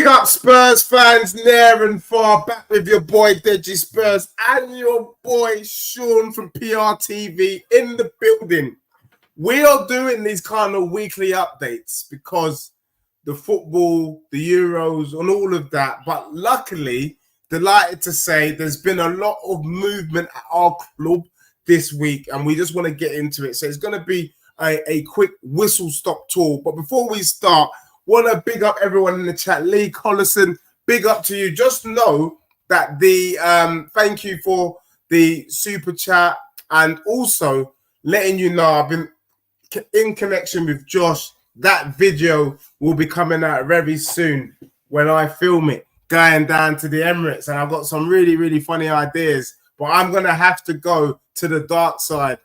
Big up Spurs fans near and far, back with your boy Deji Spurs and your boy Sean from PRTV in the building. We are doing these kind of weekly updates because the football, the Euros and all of that. But luckily, delighted to say there's been a lot of movement at our club this week and we just want to get into it. So it's going to be a quick whistle-stop tour. But before we start, want to big up everyone in the chat. Lee Collison, big up to you. Just know that the thank you for the super chat and also letting you know I've been in connection with Josh. That video will be coming out very soon when I film it, going down to the Emirates. And I've got some really, really funny ideas. But I'm going to have to go to the dark side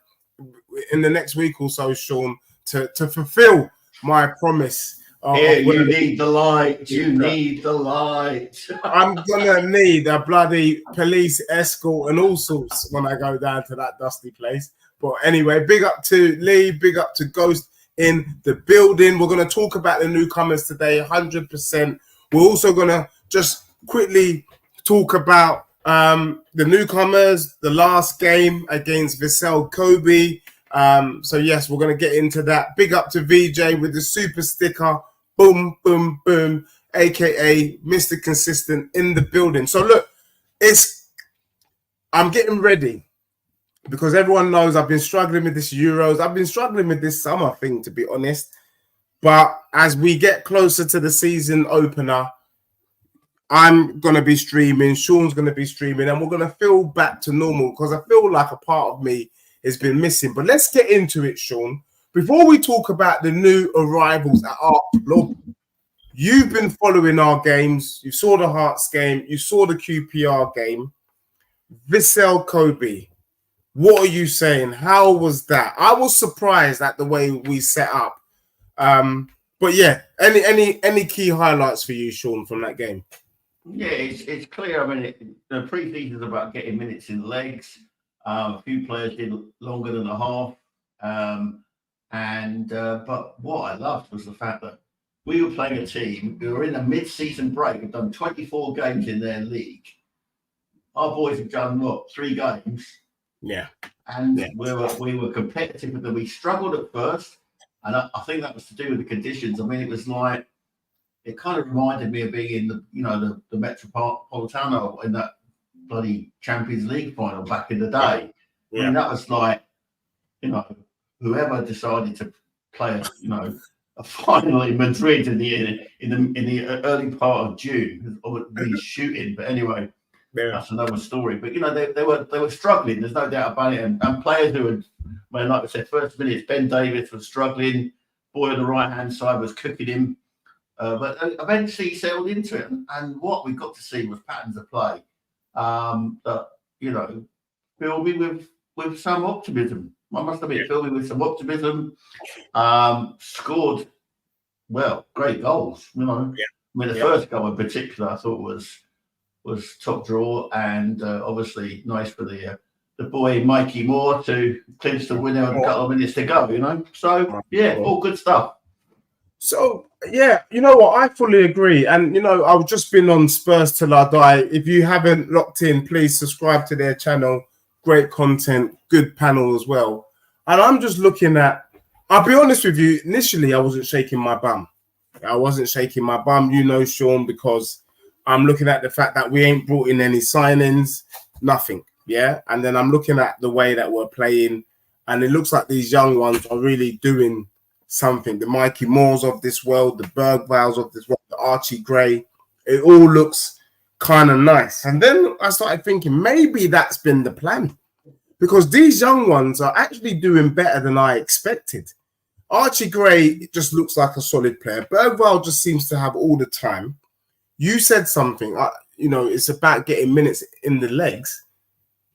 in the next week or so, Sean, to fulfill my promise. You need the light. You need the light. I'm going to need a bloody police escort and all sorts when I go down to that dusty place. But anyway, big up to Lee, big up to Ghost in the building. We're going to talk about the newcomers today, 100%. We're also going to just quickly talk about the newcomers, the last game against Vissel Kobe. So, yes, we're going to get into that. Big up to VJ with the super sticker. Boom, boom, boom, a.k.a. Mr. Consistent in the building. So, look, I'm getting ready. Because everyone knows I've been struggling with this Euros. I've been struggling with this summer thing, to be honest. But as we get closer to the season opener, I'm going to be streaming. Sean's going to be streaming. And we're going to feel back to normal because I feel like a part of me has been missing. But let's get into it, Sean. Before we talk about the new arrivals at our club, you've been following our games. You saw the Hearts game. You saw the QPR game. Vissel Kobe. What are you saying? How was that? I was surprised at the way we set up. But yeah, any key highlights for you, Sean, from that game? Yeah, it's clear. I mean, the pre-season is about getting minutes in legs. A few players did longer than a half. But what I loved was the fact that we were playing a team who were in a mid-season break, have done 24 games in their league. Our boys have done, 3 games? Yeah, and we were competitive with them. We struggled at first, and I think that was to do with the conditions. I mean, it was like it kind of reminded me of being in the Metropolitano in that bloody Champions League final back in the day. Yeah. I mean, that was like whoever decided to play a final in Madrid in the early part of June was shooting. But anyway. Yeah. That's another story, but they were struggling. There's no doubt about it, and players who had, like I said, first minutes, Ben Davies was struggling. Boy on the right hand side was cooking him, but eventually he settled into it. And what we got to see was patterns of play that filled me with some optimism. I must admit, filled me with some optimism. Scored great goals. The first goal in particular, I thought was top draw, and obviously nice for the boy Mikey Moore to clinch the winner with a couple of minutes to go, So, yeah, all good stuff. So, yeah, you know what? I fully agree. And, I've just been on Spurs Till I Die. If you haven't locked in, please subscribe to their channel. Great content, good panel as well. And I'm just looking at, I'll be honest with you, initially I wasn't shaking my bum. Sean, because I'm looking at the fact that we ain't brought in any signings, nothing, yeah? And then I'm looking at the way that we're playing, and it looks like these young ones are really doing something. The Mikey Moores of this world, the Bergvals of this world, the Archie Gray, it all looks kind of nice. And then I started thinking maybe that's been the plan because these young ones are actually doing better than I expected. Archie Gray just looks like a solid player. Bergval just seems to have all the time. You said something, it's about getting minutes in the legs.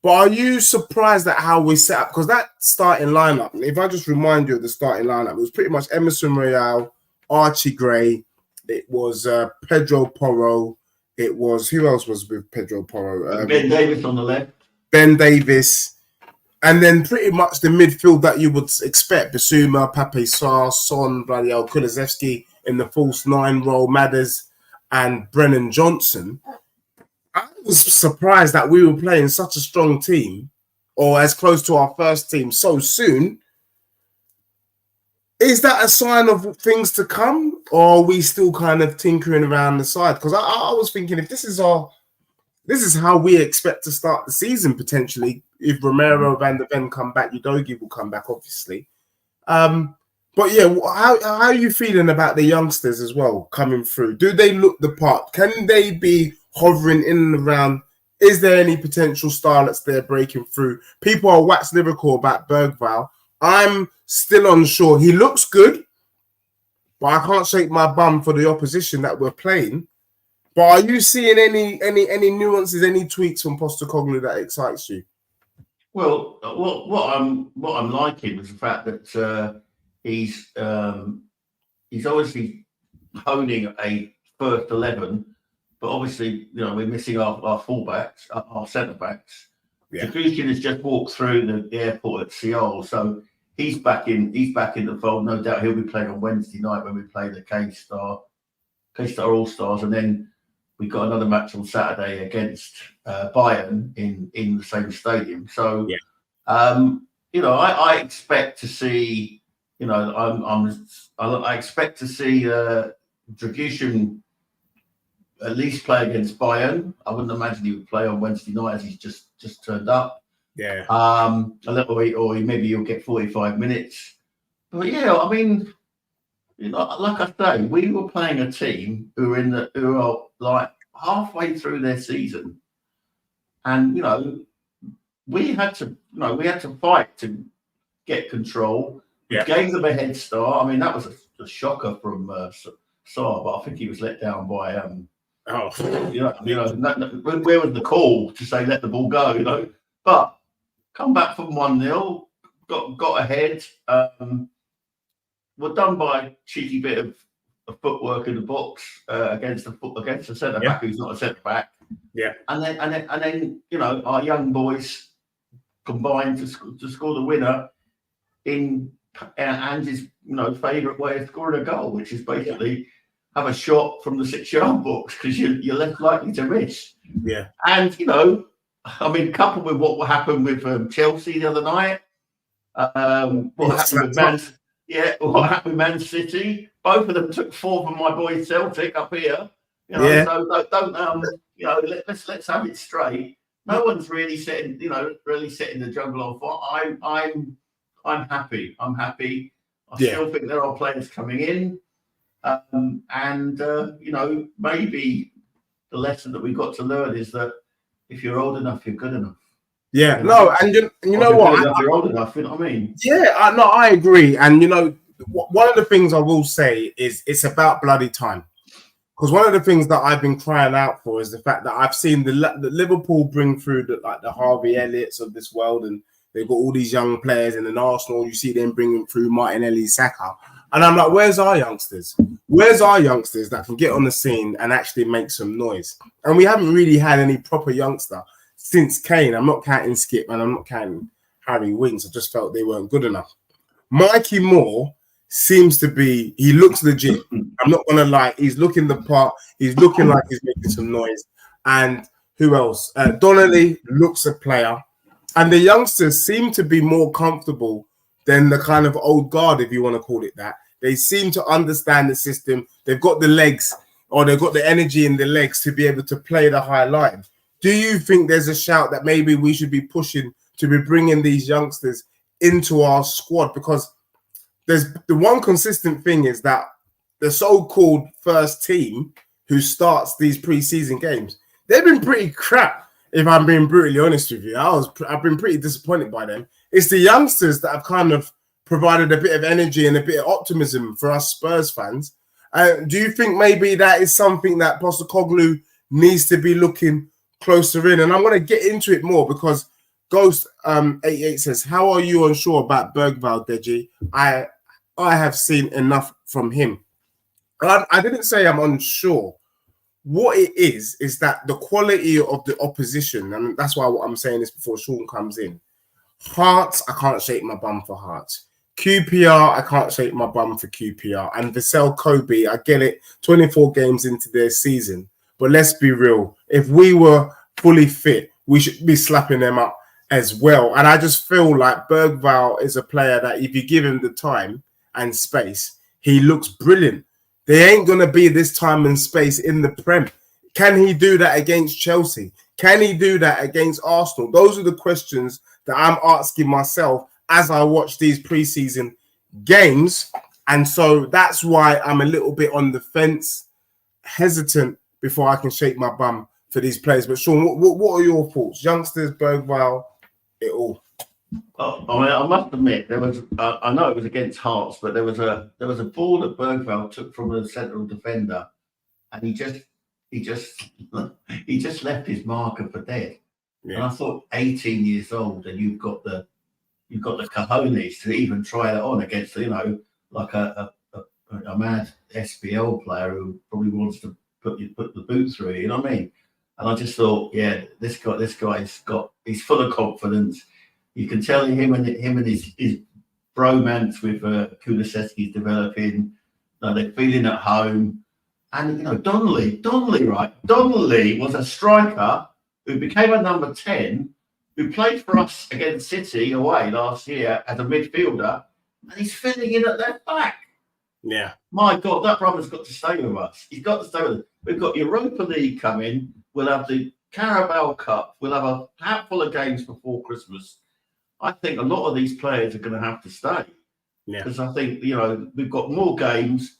But are you surprised at how we set up? Because that starting lineup, if I just remind you of the starting lineup, it was pretty much Emerson Royale, Archie Gray, it was Pedro Porro, it was, who else was with Pedro Porro? Ben Davies on the left. Ben Davies. And then pretty much the midfield that you would expect, Basuma, Pape Sarr, Son, Kulusevski in the false 9 role, Madders. and Brennan Johnson, I was surprised that we were playing such a strong team, or as close to our first team so soon. Is that a sign of things to come, or are we still kind of tinkering around the side? Because I was thinking, if this is how we expect to start the season potentially. If Romero, Van der Ven come back, Udogie will come back, obviously. But yeah, how are you feeling about the youngsters as well coming through? Do they look the part? Can they be hovering in and around? Is there any potential starlets there breaking through? People are wax lyrical about Bergvall. I'm still unsure. He looks good, but I can't shake my bum for the opposition that we're playing. But are you seeing any nuances, any tweaks from Postecoglou that excites you? Well, what I'm liking is the fact that he's obviously honing a first 11, but obviously we're missing our fullbacks, our centre backs. Yeah. Dragusin has just walked through the airport at Seoul, so he's back in the fold. No doubt he'll be playing on Wednesday night when we play the K-Star All Stars, and then we've got another match on Saturday against Bayern in the same stadium. So, yeah. I expect to see. I expect to see Dragusin at least play against Bayern. I wouldn't imagine he would play on Wednesday night as he's just turned up. Yeah. A little bit, or maybe you'll get 45 minutes. But yeah, I mean, like I say, we were playing a team who are like halfway through their season, and we had to fight to get control. Yeah. Gave them a head start. I mean, that was a shocker from Sarr, but I think he was let down by where was the call to say let the ball go? But come back from 1-0, got ahead. Were done by a cheeky bit of footwork in the box against a centre back who's not a centre back. Yeah, and then our young boys combined to score the winner in Ange's favourite way of scoring a goal, which is basically have a shot from the 6-yard box because you're less likely to miss. Yeah, and coupled with what happened with Chelsea the other night, what happened with Man City? Both of them took 4 from my boy Celtic up here. So let's have it straight. No one's really setting the jungle on fire. I'm happy. I still think there are players coming in, maybe the lesson that we've got to learn is that if you're old enough, you're good enough. Yeah, no, and you know what? You're old enough, you know what I mean? Yeah, I agree. And one of the things I will say is it's about bloody time. Because one of the things that I've been crying out for is the fact that I've seen the Liverpool bring through the Harvey Elliott's of this world, and they've got all these young players. And in Arsenal, you see them bringing through Martinelli, Saka. And I'm like, where's our youngsters? Where's our youngsters that can get on the scene and actually make some noise? And we haven't really had any proper youngster since Kane. I'm not counting Skip and I'm not counting Harry Winks. I just felt they weren't good enough. Mikey Moore seems to be, he looks legit. I'm not going to lie. He's looking the part. He's looking like he's making some noise. And who else? Donnelly looks a player. And the youngsters seem to be more comfortable than the kind of old guard, if you want to call it that. They seem to understand the system. They've got the legs, or they've got the energy in the legs to be able to play the high line. Do you think there's a shout that maybe we should be pushing to be bringing these youngsters into our squad? Because there's the one consistent thing is that the so-called first team who starts these preseason games, they've been pretty crap, if I'm being brutally honest with you. I've been pretty disappointed by them. It's the youngsters that have kind of provided a bit of energy and a bit of optimism for us Spurs fans. Do you think maybe that is something that Postecoglou needs to be looking closer in? And I'm going to get into it more because Ghost 88 says, how are you unsure about Bergvall, Deji? I have seen enough from him. I didn't say I'm unsure. What it is that the quality of the opposition, and that's why what I'm saying is before Sean comes in, Hearts, I can't shake my bum for Hearts. QPR, I can't shake my bum for QPR. And Vissel Kobe, I get it, 24 games into their season. But let's be real. If we were fully fit, we should be slapping them up as well. And I just feel like Bergvall is a player that if you give him the time and space, he looks brilliant. There ain't going to be this time and space in the Prem. Can he do that against Chelsea? Can he do that against Arsenal? Those are the questions that I'm asking myself as I watch these preseason games. And so that's why I'm a little bit on the fence, hesitant before I can shake my bum for these players. But Sean, what are your thoughts? Youngsters, Bergvall, it all. Oh, I mean, I must admit, there was. I know it was against Hearts, but there was a ball that Bergvall took from the central defender, and he just left his marker for dead. Yeah. And I thought, 18 years old, and you've got the cojones to even try that on against, like a mad SPL player who probably wants to put the boot through. You know what I mean? And I just thought, yeah, this he's full of confidence. You can tell him and his bromance with Kulusevski's developing. They're feeling at home. And, Donnelly was a striker who became a number 10, who played for us against City away last year as a midfielder, and he's filling in at left back. Yeah. My God, that brother's got to stay with us. He's got to stay with us. We've got Europa League coming. We'll have the Carabao Cup. We'll have a handful of games before Christmas. I think a lot of these players are going to have to stay. Yeah. Because I think, we've got more games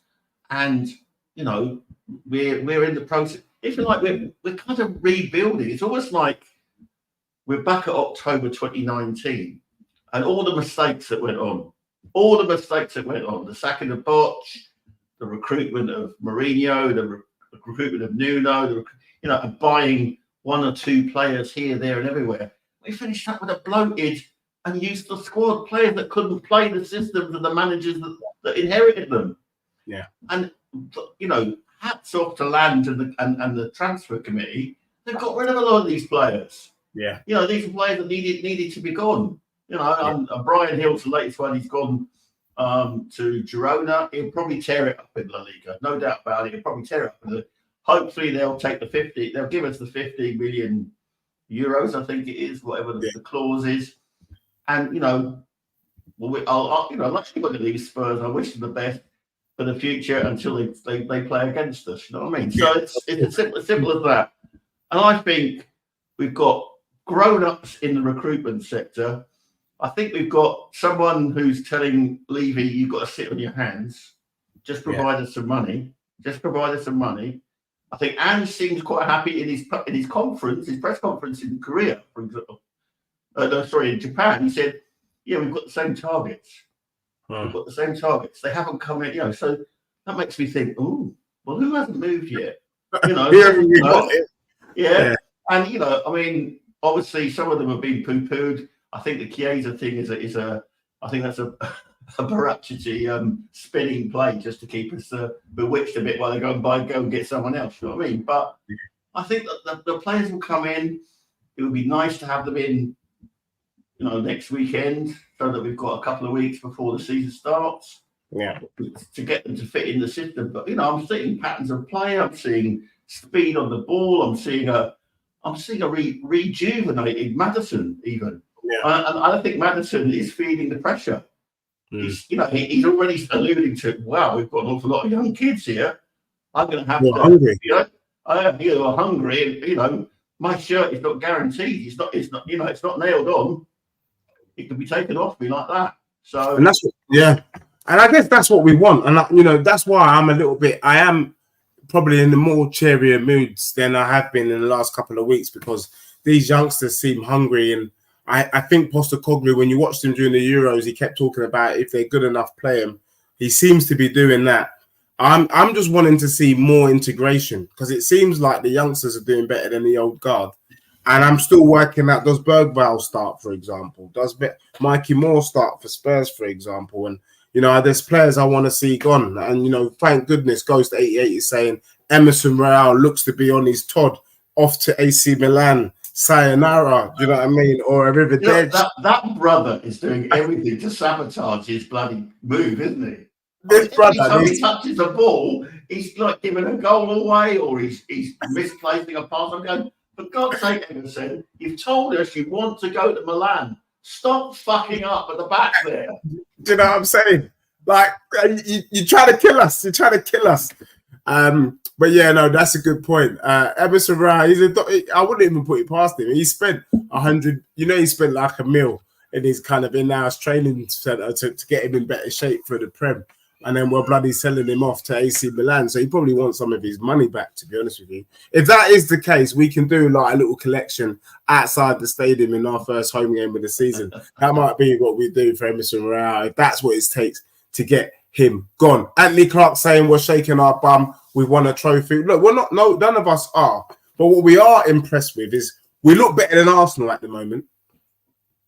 and, we're in the process. It's like we're kind of rebuilding. It's almost like we're back at October 2019 and all the mistakes that went on. The sacking of Boch, the recruitment of Mourinho, the recruitment of Nuno, and buying one or two players here, there and everywhere. We finished up with a bloated and useless squad, players that couldn't play the systems and the managers that inherited them. Yeah. And, hats off to Land and the transfer committee. They've got rid of a lot of these players. Yeah. These are players that needed to be gone. And Brian Hill's the latest one. He's gone to Girona. He'll probably tear it up in La Liga. No doubt about it. He'll probably tear it up. Hopefully they'll take the 50. They'll give us the 50 million euros, I think it is, whatever the clause is. And, I'll actually look at these Spurs. I wish them the best for the future until they play against us. You know what I mean? So it's as simple as that. And I think we've got grown-ups in the recruitment sector. I think we've got someone who's telling Levy, you've got to sit on your hands. Just provide us some money. I think Ange seems quite happy in his press conference in Korea, for example. In Japan. He said, yeah, we've got the same targets. They haven't come in, so that makes me think, oh, well, who hasn't moved yet? Yeah. And, obviously some of them have been poo-pooed. I think the Chiesa thing is I think that's a Baracci spinning play just to keep us bewitched a bit while they go and get someone else. You know what I mean? But I think that the players will come in. It would be nice to have them in, next weekend, so that we've got a couple of weeks before the season starts. Yeah. To get them to fit in the system. But I'm seeing patterns of play. I'm seeing speed on the ball. I'm seeing a rejuvenated Maddison even. Yeah. And I think Maddison is feeling the pressure. He's already alluding to, wow, we've got an awful lot of young kids here. I'm going to have hungry. Are hungry, and my shirt is not guaranteed. It's not nailed on. It can be taken off me like that. So, and and I guess that's what we want. And that's why I am probably in the more cheerier moods than I have been in the last couple of weeks, because these youngsters seem hungry. And I think Postecoglou, when you watched him during the Euros, he kept talking about if they're good enough, play him. He seems to be doing that. I'm just wanting to see more integration, because it seems like the youngsters are doing better than the old guard. And I'm still working out, does Bergvall start, for example? Does Mikey Moore start for Spurs, for example? And, there's players I want to see gone. And, thank goodness, Ghost 88 is saying Emerson Royale looks to be on his Todd off to AC Milan sayonara. Do you know what I mean? Or a Riverdale. That brother is doing everything to sabotage his bloody move, isn't he? This brother, every time he touches the ball, he's like giving a goal away, or he's misplacing a pass. I'm going, for God's sake, Emerson, you've told us you want to go to Milan. Stop fucking up at the back there. Do you know what I'm saying? Like, you try to kill us. You try to kill us. But yeah, no, that's a good point. Emerson Royal, I wouldn't even put it past him. He spent 100, he spent like $1 million in his kind of in-house training center to get him in better shape for the Prem. And then we're bloody selling him off to AC Milan. So he probably wants some of his money back, to be honest with you. If that is the case, we can do like a little collection outside the stadium in our first home game of the season. That might be what we do for Emerson Royal, if that's what it takes to get him gone. Anthony Clark saying we're shaking our bum. We won a trophy. Look, none of us are. But what we are impressed with is we look better than Arsenal at the moment.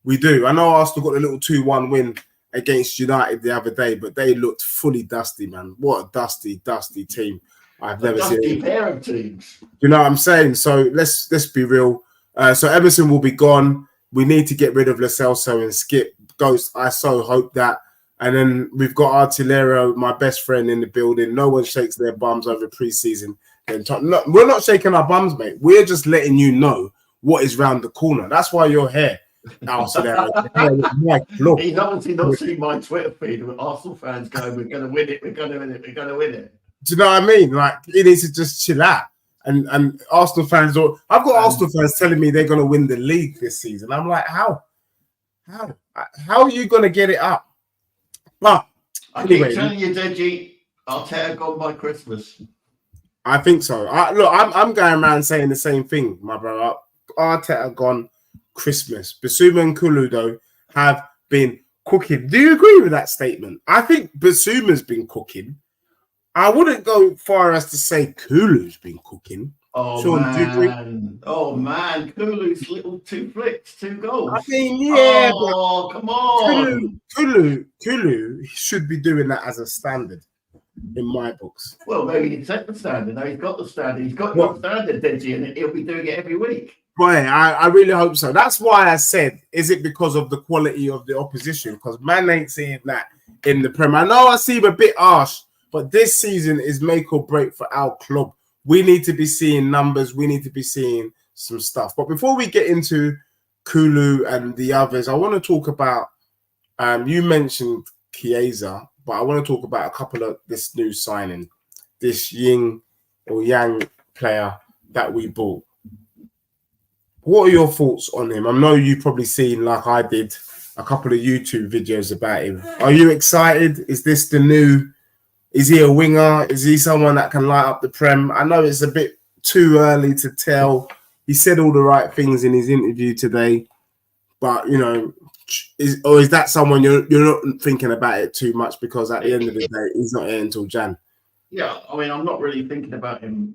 We do. I know Arsenal got a little 2-1 win against United the other day, but they looked fully dusty, man. What a dusty team. I've never seen. Dusty pair of teams. You know what I'm saying? So let's be real. So Emerson will be gone. We need to get rid of Lo Celso and Skip Ghost. I so hope that. And then we've got Artilero, my best friend, in the building. No one shakes their bums over preseason. No, we're not shaking our bums, mate. We're just letting you know what is round the corner. That's why you're here. He's obviously not seen my Twitter feed with Arsenal fans going, we're going to win it, we're going to win it, we're going to win it. Do you know what I mean? Like, he needs to just chill out. And Arsenal fans, I've got Arsenal fans telling me they're going to win the league this season. I'm like, how? How are you going to get it up? Well, anyway, I keep telling you, Deji, Arteta gone by Christmas. I think so. I'm going around saying the same thing, my brother. Arteta gone Christmas. Basuma and Kulu, though, have been cooking. Do you agree with that statement? I think Basuma's been cooking. I wouldn't go far as to say Kulu's been cooking. Oh, Sean, man. Oh, man. Kulu's little 2 flicks, 2 goals. I mean, yeah. Oh, come on. Kulu should be doing that as a standard in my books. Well, maybe he set the standard. Now he's got the standard. He's got the standard, Deji, and he'll be doing it every week. Boy, I really hope so. That's why I said, is it because of the quality of the opposition? Because man ain't seeing that in the Prem. I know I seem a bit harsh, but this season is make or break for our club. We need to be seeing numbers. We need to be seeing some stuff. But before we get into Kulu and the others, I want to talk about, you mentioned Chiesa, but I want to talk about a couple of this new signing, this Yang player that we bought. What are your thoughts on him? I know you've probably seen, like I did, a couple of YouTube videos about him. Are you excited? Is this the new... Is he a winger? Is he someone that can light up the Prem? I know it's a bit too early to tell. He said all the right things in his interview today, but is that someone you're not thinking about it too much, because at the end of the day, he's not here until Jan. Yeah, I mean, I'm not really thinking about him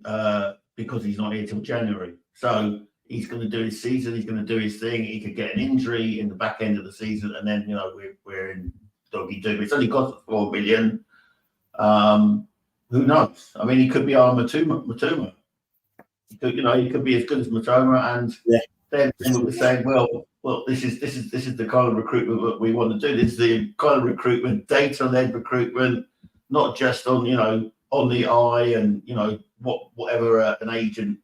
because he's not here till January. So he's going to do his season. He's going to do his thing. He could get an injury in the back end of the season, and then we're in doggy do. It's only cost $4 million. Who knows? I mean, he could be our Matuma. He could be as good as Matuma, and then we'll be saying, well, this is the kind of recruitment that we want to do. This is the kind of recruitment, data-led recruitment, not just on on the eye and whatever an agent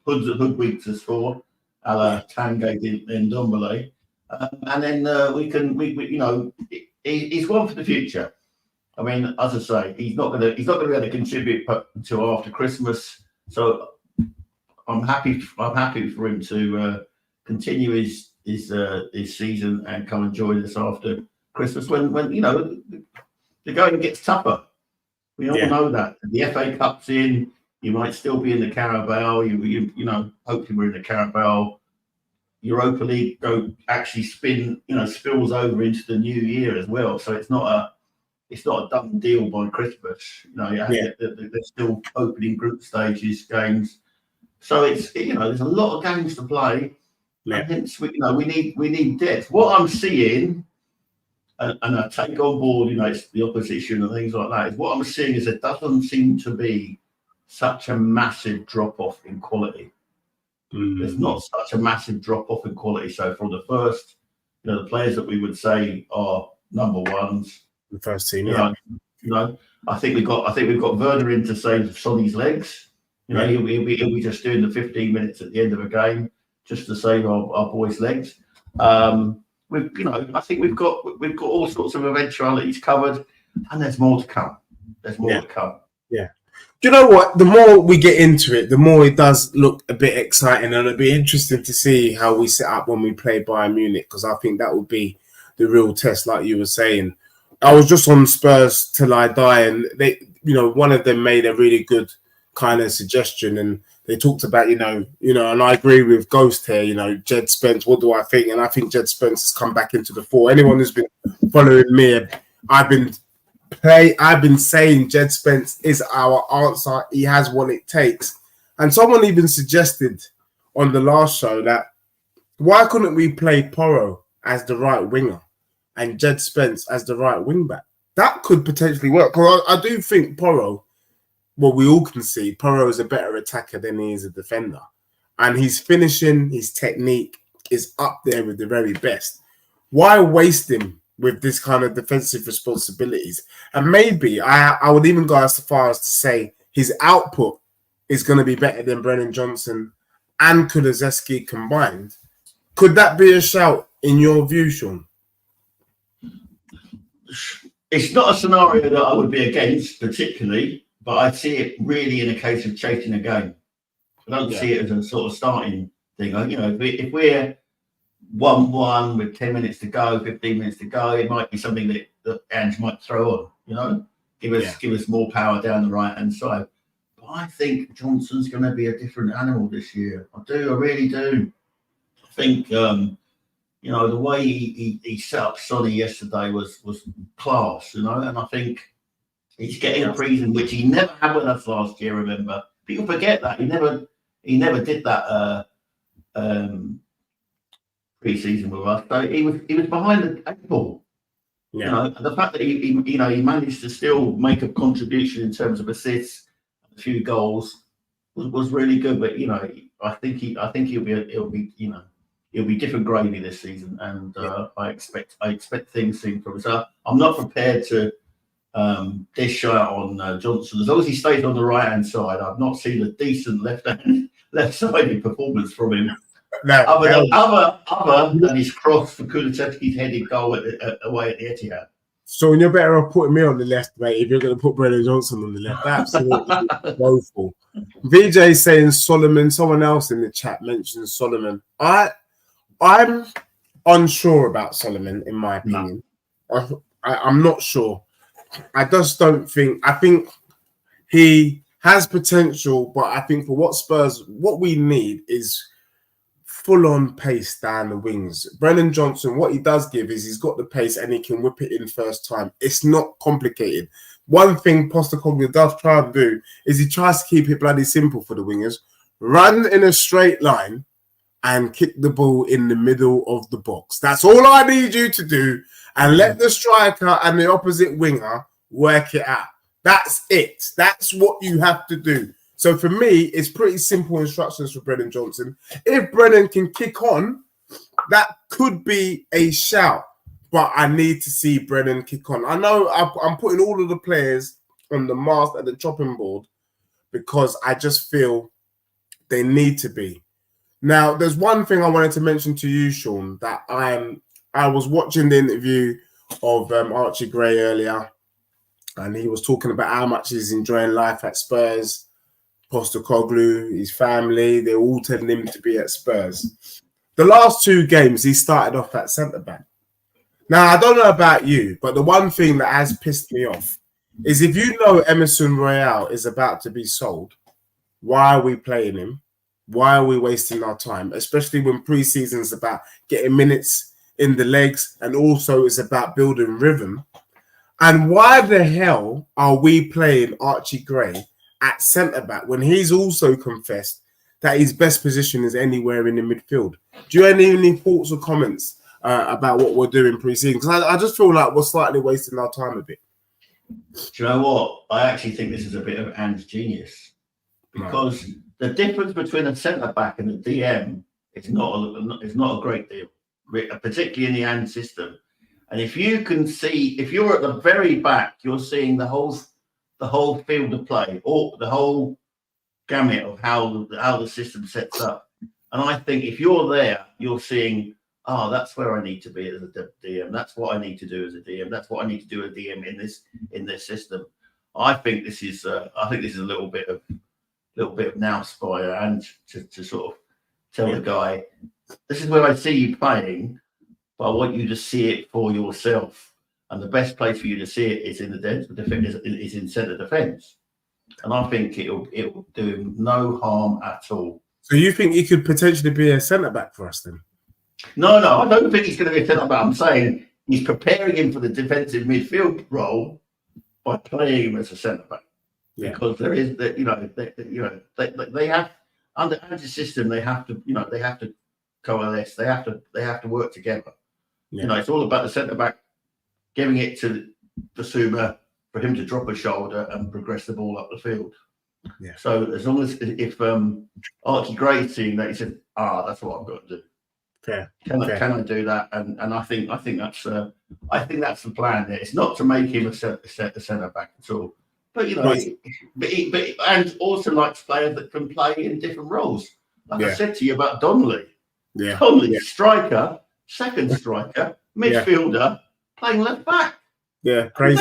hoodwinks us for, a la Tangate in Dumbele, and then he's one for the future. I mean, as I say, he's not going to be able to contribute until after Christmas. So I'm happy for him to continue his season and come and join us after Christmas when the going gets tougher. We all know that. The FA Cup's in. You might still be in the Carabao. Hopefully we're in the Carabao. Europa League spills over into the new year as well. So it's not a done deal by Christmas. They're still opening group stages games. So it's there's a lot of games to play. Yeah. And hence we need depth. What I'm seeing, and I take on board, it's the opposition and things like that, is what I'm seeing is there doesn't seem to be such a massive drop off in quality. There's not such a massive drop off in quality. So from the first, the players that we would say are number ones, The first team, I think we've got Werner in to save Sonny's legs. He'll be just doing the 15 minutes at the end of a game just to save our boys' legs. I think we've got all sorts of eventualities covered, and there's more to come. There's more to come. Yeah. Do you know what? The more we get into it, the more it does look a bit exciting, and it'll be interesting to see how we set up when we play Bayern Munich, because I think that would be the real test, like you were saying. I was just on Spurs Till I Die, and they, one of them made a really good kind of suggestion, and they talked about, and I agree with Ghost here, Jed Spence, what do I think? And I think Jed Spence has come back into the fore. Anyone who's been following me, I've been saying Jed Spence is our answer. He has what it takes. And someone even suggested on the last show that why couldn't we play Porro as the right winger and Jed Spence as the right wing back? That could potentially work. Because I do think Porro, well, we all can see Porro is a better attacker than he is a defender. And his finishing, his technique is up there with the very best. Why waste him with this kind of defensive responsibilities? And maybe I would even go as far as to say his output is going to be better than Brennan Johnson and Kulusevski combined. Could that be a shout in your view, Sean? It's not a scenario that I would be against particularly, but I see it really in a case of chasing a game. I don't see it as a sort of starting thing. If we're 1-1 with 10 minutes to go, 15 minutes to go, it might be something that Ange might throw on, give us more power down the right-hand side. But I think Johnson's going to be a different animal this year. I really do. I think, the way he set up Sonny yesterday was class, and I think he's getting a preseason which he never had with us last year, remember? People forget that. He never did that preseason with us. So he was behind the eight ball. And the fact that he managed to still make a contribution in terms of assists, a few goals was really good. But I think he'll be different gravy this season, and I expect things soon from him. So I'm not prepared to dish out on Johnson as long as he stays on the right hand side. I've not seen a decent left-sided performance from him. Other than his cross for Kulusevski's headed goal away at the Etihad. So you're better off putting me on the left, mate, if you're going to put Brennan Johnson on the left. Absolutely woeful. VJ saying Solomon. Someone else in the chat mentioned Solomon. I'm unsure about Solomon, in my opinion. No. I'm not sure. I just don't think. I think he has potential, but I think for what we need is full-on pace down the wings. Brennan Johnson, what he does give is he's got the pace and he can whip it in first time. It's not complicated. One thing Postecoglou does try and do is he tries to keep it bloody simple for the wingers. Run in a straight line and kick the ball in the middle of the box. That's all I need you to do, and let the striker and the opposite winger work it out. That's it. That's what you have to do. So for me, it's pretty simple instructions for Brennan Johnson. If Brennan can kick on, that could be a shout. But I need to see Brennan kick on. I know I'm putting all of the players on the mast at the chopping board because I just feel they need to be. Now, there's one thing I wanted to mention to you, Sean, that I was watching the interview of Archie Gray earlier, and he was talking about how much he's enjoying life at Spurs. Postecoglou, his family, they're all telling him to be at Spurs. The last two games, he started off at centre-back. Now, I don't know about you, but the one thing that has pissed me off is if you know Emerson Royale is about to be sold, why are we playing him? Why are we wasting our time? Especially when pre-season is about getting minutes in the legs and also it's about building rhythm. And why the hell are we playing Archie Gray at centre-back when he's also confessed that his best position is anywhere in the midfield? Do you have any thoughts or comments about what we're doing pre-season? Because I just feel like we're slightly wasting our time a bit. Do you know what? I actually think this is a bit of Ange's genius. because the difference between a centre back and a DM is not a great deal, particularly in the AND system. And if you can see, if you're at the very back, you're seeing the whole field of play, or the whole gamut of how the system sets up. And I think if you're there, you're seeing, that's where I need to be as a DM. That's what I need to do as a DM. That's what I need to do as a DM in this system. I think this is a little bit of now spire, and to sort of tell the guy, this is where I see you playing, but I want you to see it for yourself. And the best place for you to see it is in is in centre defence. And I think it will do him no harm at all. So you think he could potentially be a centre back for us then? No, I don't think he's going to be a centre back. I'm saying he's preparing him for the defensive midfield role by playing him as a centre back. Yeah. Because there is that, they have under Ange's system, they have to coalesce. They have to work together. Yeah. It's all about the centre back giving it to the Basuma for him to drop a shoulder and progress the ball up the field. Yeah. So as long as if Archie Gray seeing that, he said, that's what I've got to do. Yeah. Can I do that? And I think that's the plan there. It's not to make him a centre back at all. But and also likes players that can play in different roles. Like I said to you about Donnelly. Yeah. Donnelly, striker, second striker, midfielder, playing left back. Yeah, crazy.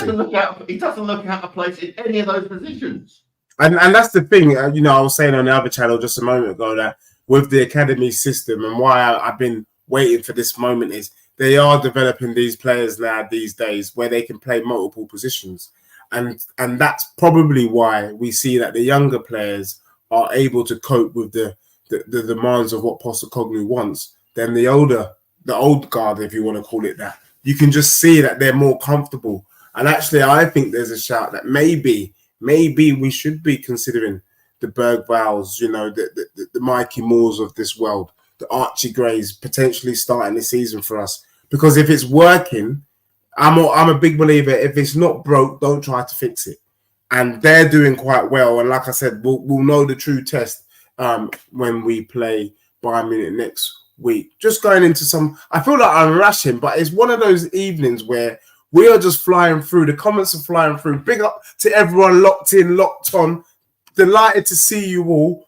He doesn't look out of place in any of those positions. And that's the thing, I was saying on the other channel just a moment ago that with the academy system, and why I've been waiting for this moment, is they are developing these players now these days where they can play multiple positions. And that's probably why we see that the younger players are able to cope with the demands of what Postecoglou wants than the old guard, if you want to call it that. You can just see that they're more comfortable. And actually, I think there's a shout that maybe we should be considering the Bergvals, the Mikey Moores of this world, the Archie Grays potentially starting the season for us. Because if it's working, I'm a big believer, if it's not broke, don't try to fix it. And they're doing quite well. And like I said, we'll know the true test when we play Bayern Munich next week. Just going into I feel like I'm rushing, but it's one of those evenings where we are just flying through. The comments are flying through. Big up to everyone locked in, locked on. Delighted to see you all.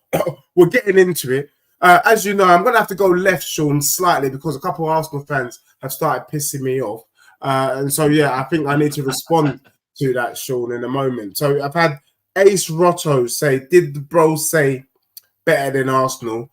We're getting into it. As you know, I'm going to have to go left, Sean, slightly because a couple of Arsenal fans have started pissing me off. And so, I think I need to respond to that, Sean, in a moment. So I've had Ace Rotto say, did the bro say better than Arsenal?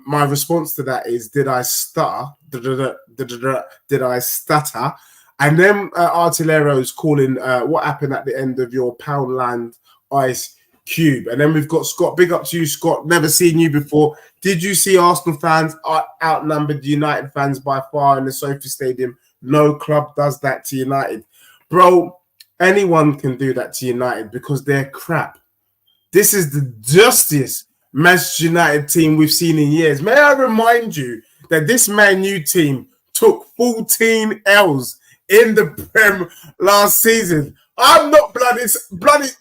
My response to that is, did I stutter? Did I stutter? And then Artillero's calling what happened at the end of your Poundland Ice Cube. And then we've got Scott. Big up to you, Scott. Never seen you before. Did you see Arsenal fans outnumbered United fans by far in the Sophie Stadium? No club does that to United. Bro, anyone can do that to United because they're crap. This is the dustiest Manchester United team we've seen in years. May I remind you that this Man U team took 14 L's in the Prem last season. I'm not bloody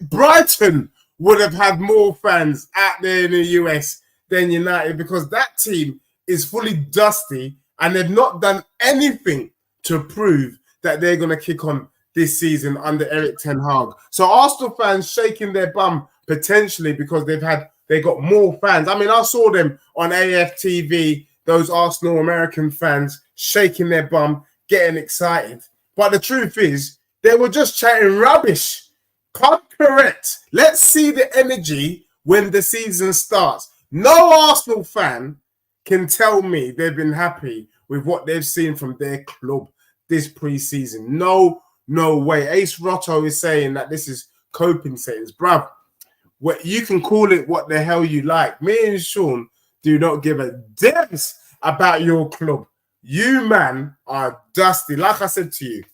Brighton would have had more fans out there in the US than United because that team is fully dusty and they've not done anything to prove that they're going to kick on this season under Eric Ten Hag. So Arsenal fans shaking their bum potentially because they got more fans. I mean, I saw them on AFTV, those Arsenal American fans shaking their bum, getting excited. But the truth is, they were just chatting rubbish. Come correct. Let's see the energy when the season starts. No Arsenal fan can tell me they've been happy with what they've seen from their club this pre-season. No way. Ace Rotto is saying that this is coping settings. Bruv, you can call it what the hell you like. Me and Sean do not give a damn about your club. You, man, are dusty. Like I said to you,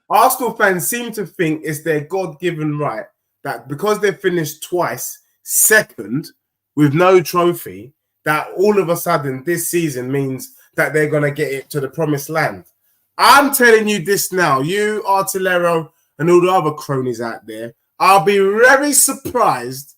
Arsenal fans seem to think it's their God-given right that because they finished twice second with no trophy, that all of a sudden this season means that they're going to get it to the promised land. I'm telling you this now, you, Artillero, and all the other cronies out there, I'll be very surprised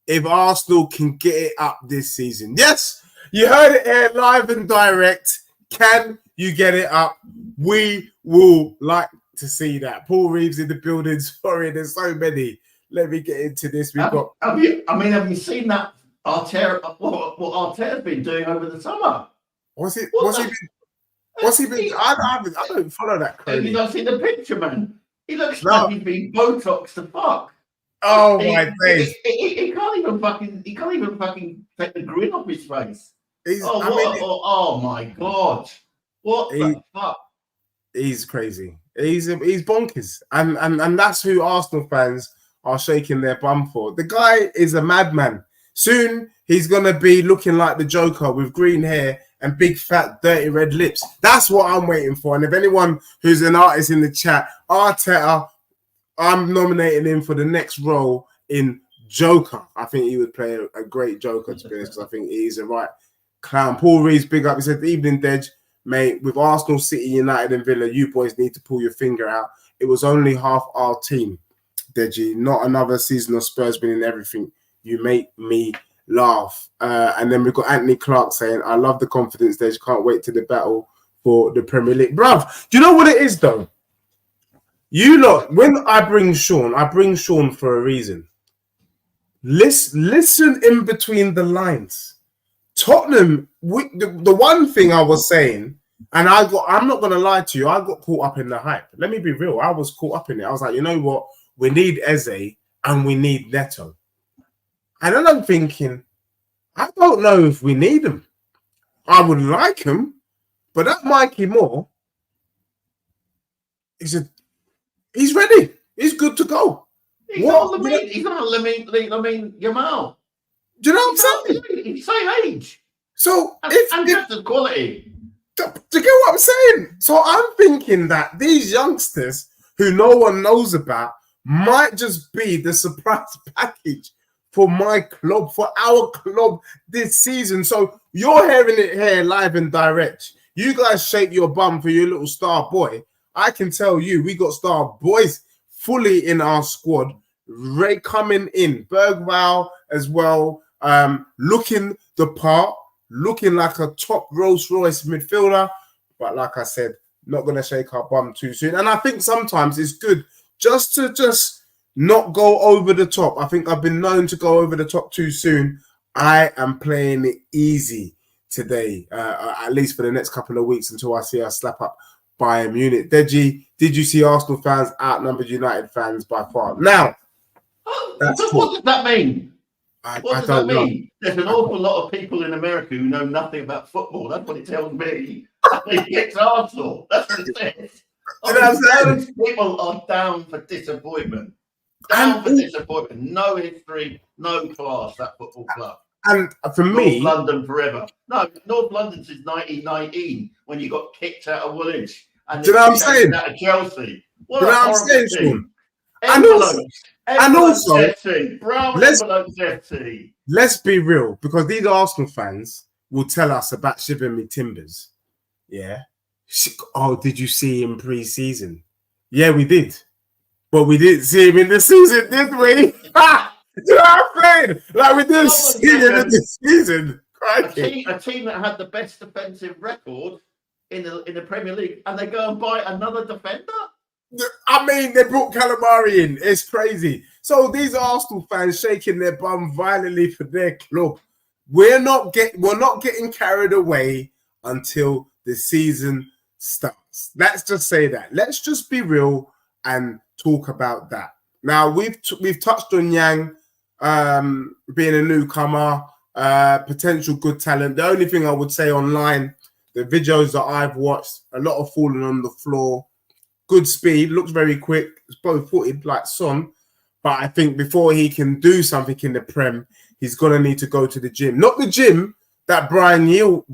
if Arsenal can get it up this season. Yes, you heard it here live and direct. Can you get it up? We will like to see that. Paul Reeves in the building. Sorry, there's so many. Let me get into this. We've got. Have you seen that Arteta? What Arteta's been doing over the summer? What's he been? I don't follow that. Have you not seen the picture, man? He looks like he's been Botox to fuck. Oh my days! He can't even fucking take the grin off his face. Oh my god! What the fuck? He's crazy. He's bonkers, and that's who Arsenal fans are shaking their bum for. The guy is a madman. Soon he's gonna be looking like the Joker with green hair and big fat dirty red lips. That's what I'm waiting for. And if anyone who's an artist in the chat, Arteta, I'm nominating him for the next role in Joker. I think he would play a great Joker, to be honest, because I think he's a right clown. Paul Reeves, big up. He said, "Evening, Dej. Mate, with Arsenal, City, United and Villa, you boys need to pull your finger out. It was only half our team, Deji. Not another season of Spurs winning everything. You make me laugh." And then we've got Anthony Clark saying, "I love the confidence, Dej. Can't wait to the battle for the Premier League." Bruv, do you know what it is, though? You lot, when I bring Sean for a reason. Listen in between the lines. Tottenham, the one thing I was saying, and I'm not going to lie to you, I got caught up in the hype. Let me be real. I was caught up in it. I was like, you know what? We need Eze and we need Neto. And then I'm thinking, I don't know if we need him. I would like him, but that Mikey Moore, he's ready. He's good to go. He's not Lamine Yamal. Do you know what I'm saying? He's the same age. So and just the quality. Do you get what I'm saying? So I'm thinking that these youngsters who no one knows about might just be the surprise package for my club, for our club this season. So you're hearing it here live and direct. You guys shake your bum for your little star boy. I can tell you, we got star boys fully in our squad. Ray coming in, Bergwijn as well, looking the part, looking like a top Rolls Royce midfielder. But like I said, not going to shake our bum too soon. And I think sometimes it's good just to not go over the top. I think I've been known to go over the top too soon. I am playing it easy today, at least for the next couple of weeks until I see us slap up Bayern Munich. Deji, did you see Arsenal fans outnumbered United fans by far? Now, what does that mean? What does that mean? Know. There's an awful lot of people in America who know nothing about football. That's what it tells me. They get Arsenal. That's what it says. Those people are down for disappointment. Disappointment. No history, no class, that football club. And for me, North London forever. No, North London since 1919 when you got kicked out of Woolwich. And do you know what I'm saying? Out of Chelsea. What do you know what I'm saying, Sean? And also, let's be real, because these Arsenal fans will tell us about Shiver Me Timbers. Yeah. Oh, did you see him pre-season? Yeah, we did. But we didn't see him in the season, did we? Do you know what I'm saying? Like we didn't see him in the season. A team that had the best defensive record in the Premier League, and they go and buy another defender? I mean, they brought Calamari in. It's crazy. So these Arsenal fans shaking their bum violently for their club. We're not getting carried away until the season starts. Let's just say that. Let's just be real and talk about that. Now we've touched on Yang being a newcomer, potential good talent. The only thing I would say online, the videos that I've watched, a lot of falling on the floor. Good speed, looks very quick. It's both-footed like Son. But I think before he can do something in the Prem, he's going to need to go to the gym. Not the gym that Brian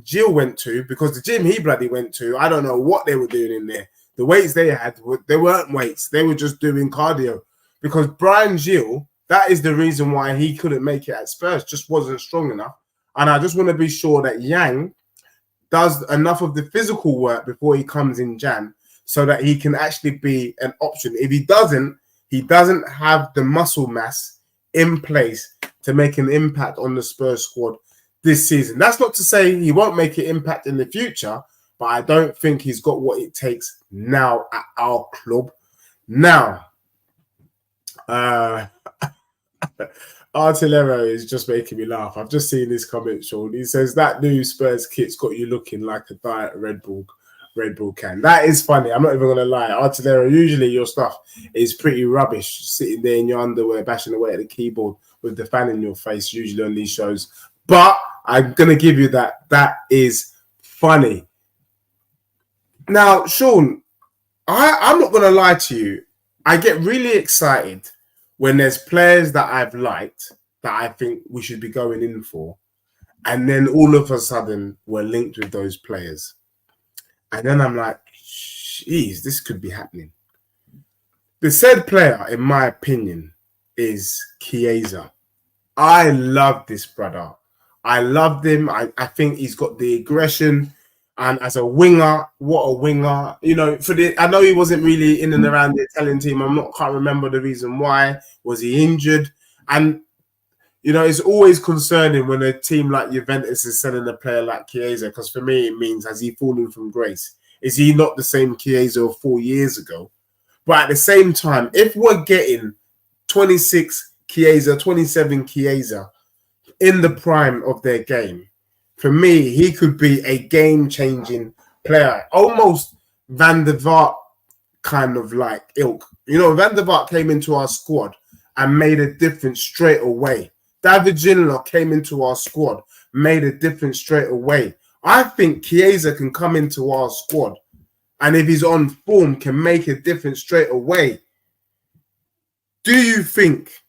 Gill went to, because the gym he bloody went to, I don't know what they were doing in there. The weights they had, they weren't weights. They were just doing cardio. Because Brian Gill, that is the reason why he couldn't make it at Spurs, just wasn't strong enough. And I just want to be sure that Yang does enough of the physical work before he comes in Jan, so that he can actually be an option. If he doesn't have the muscle mass in place to make an impact on the Spurs squad this season. That's not to say he won't make an impact in the future, but I don't think he's got what it takes now at our club. Now, Artillero is just making me laugh. I've just seen this comment, Sean. He says that new Spurs kit's got you looking like a Diet Red Bull can. That is funny. I'm not even going to lie. Artillero, usually your stuff is pretty rubbish, sitting there in your underwear, bashing away at the keyboard with the fan in your face, usually on these shows. But I'm going to give you that. That is funny. Now, Sean, I'm not going to lie to you. I get really excited when there's players that I've liked that I think we should be going in for. And then all of a sudden, we're linked with those players. And then I'm like, geez, this could be happening. The said player, in my opinion, is Chiesa. I love this brother. I loved him. I think he's got the aggression. And as a winger, what a winger. You know, I know he wasn't really in and around the Italian team. Can't remember the reason why. Was he injured? And, you know, it's always concerning when a team like Juventus is selling a player like Chiesa, because for me, it means, has he fallen from grace? Is he not the same Chiesa of 4 years ago? But at the same time, if we're getting 26 Chiesa, 27 Chiesa in the prime of their game, for me, he could be a game-changing player. Almost Van der Vaart kind of like ilk. You know, Van der Vaart came into our squad and made a difference straight away. David Ginola came into our squad, made a difference straight away. I think Chiesa can come into our squad and if he's on form, can make a difference straight away. Do you think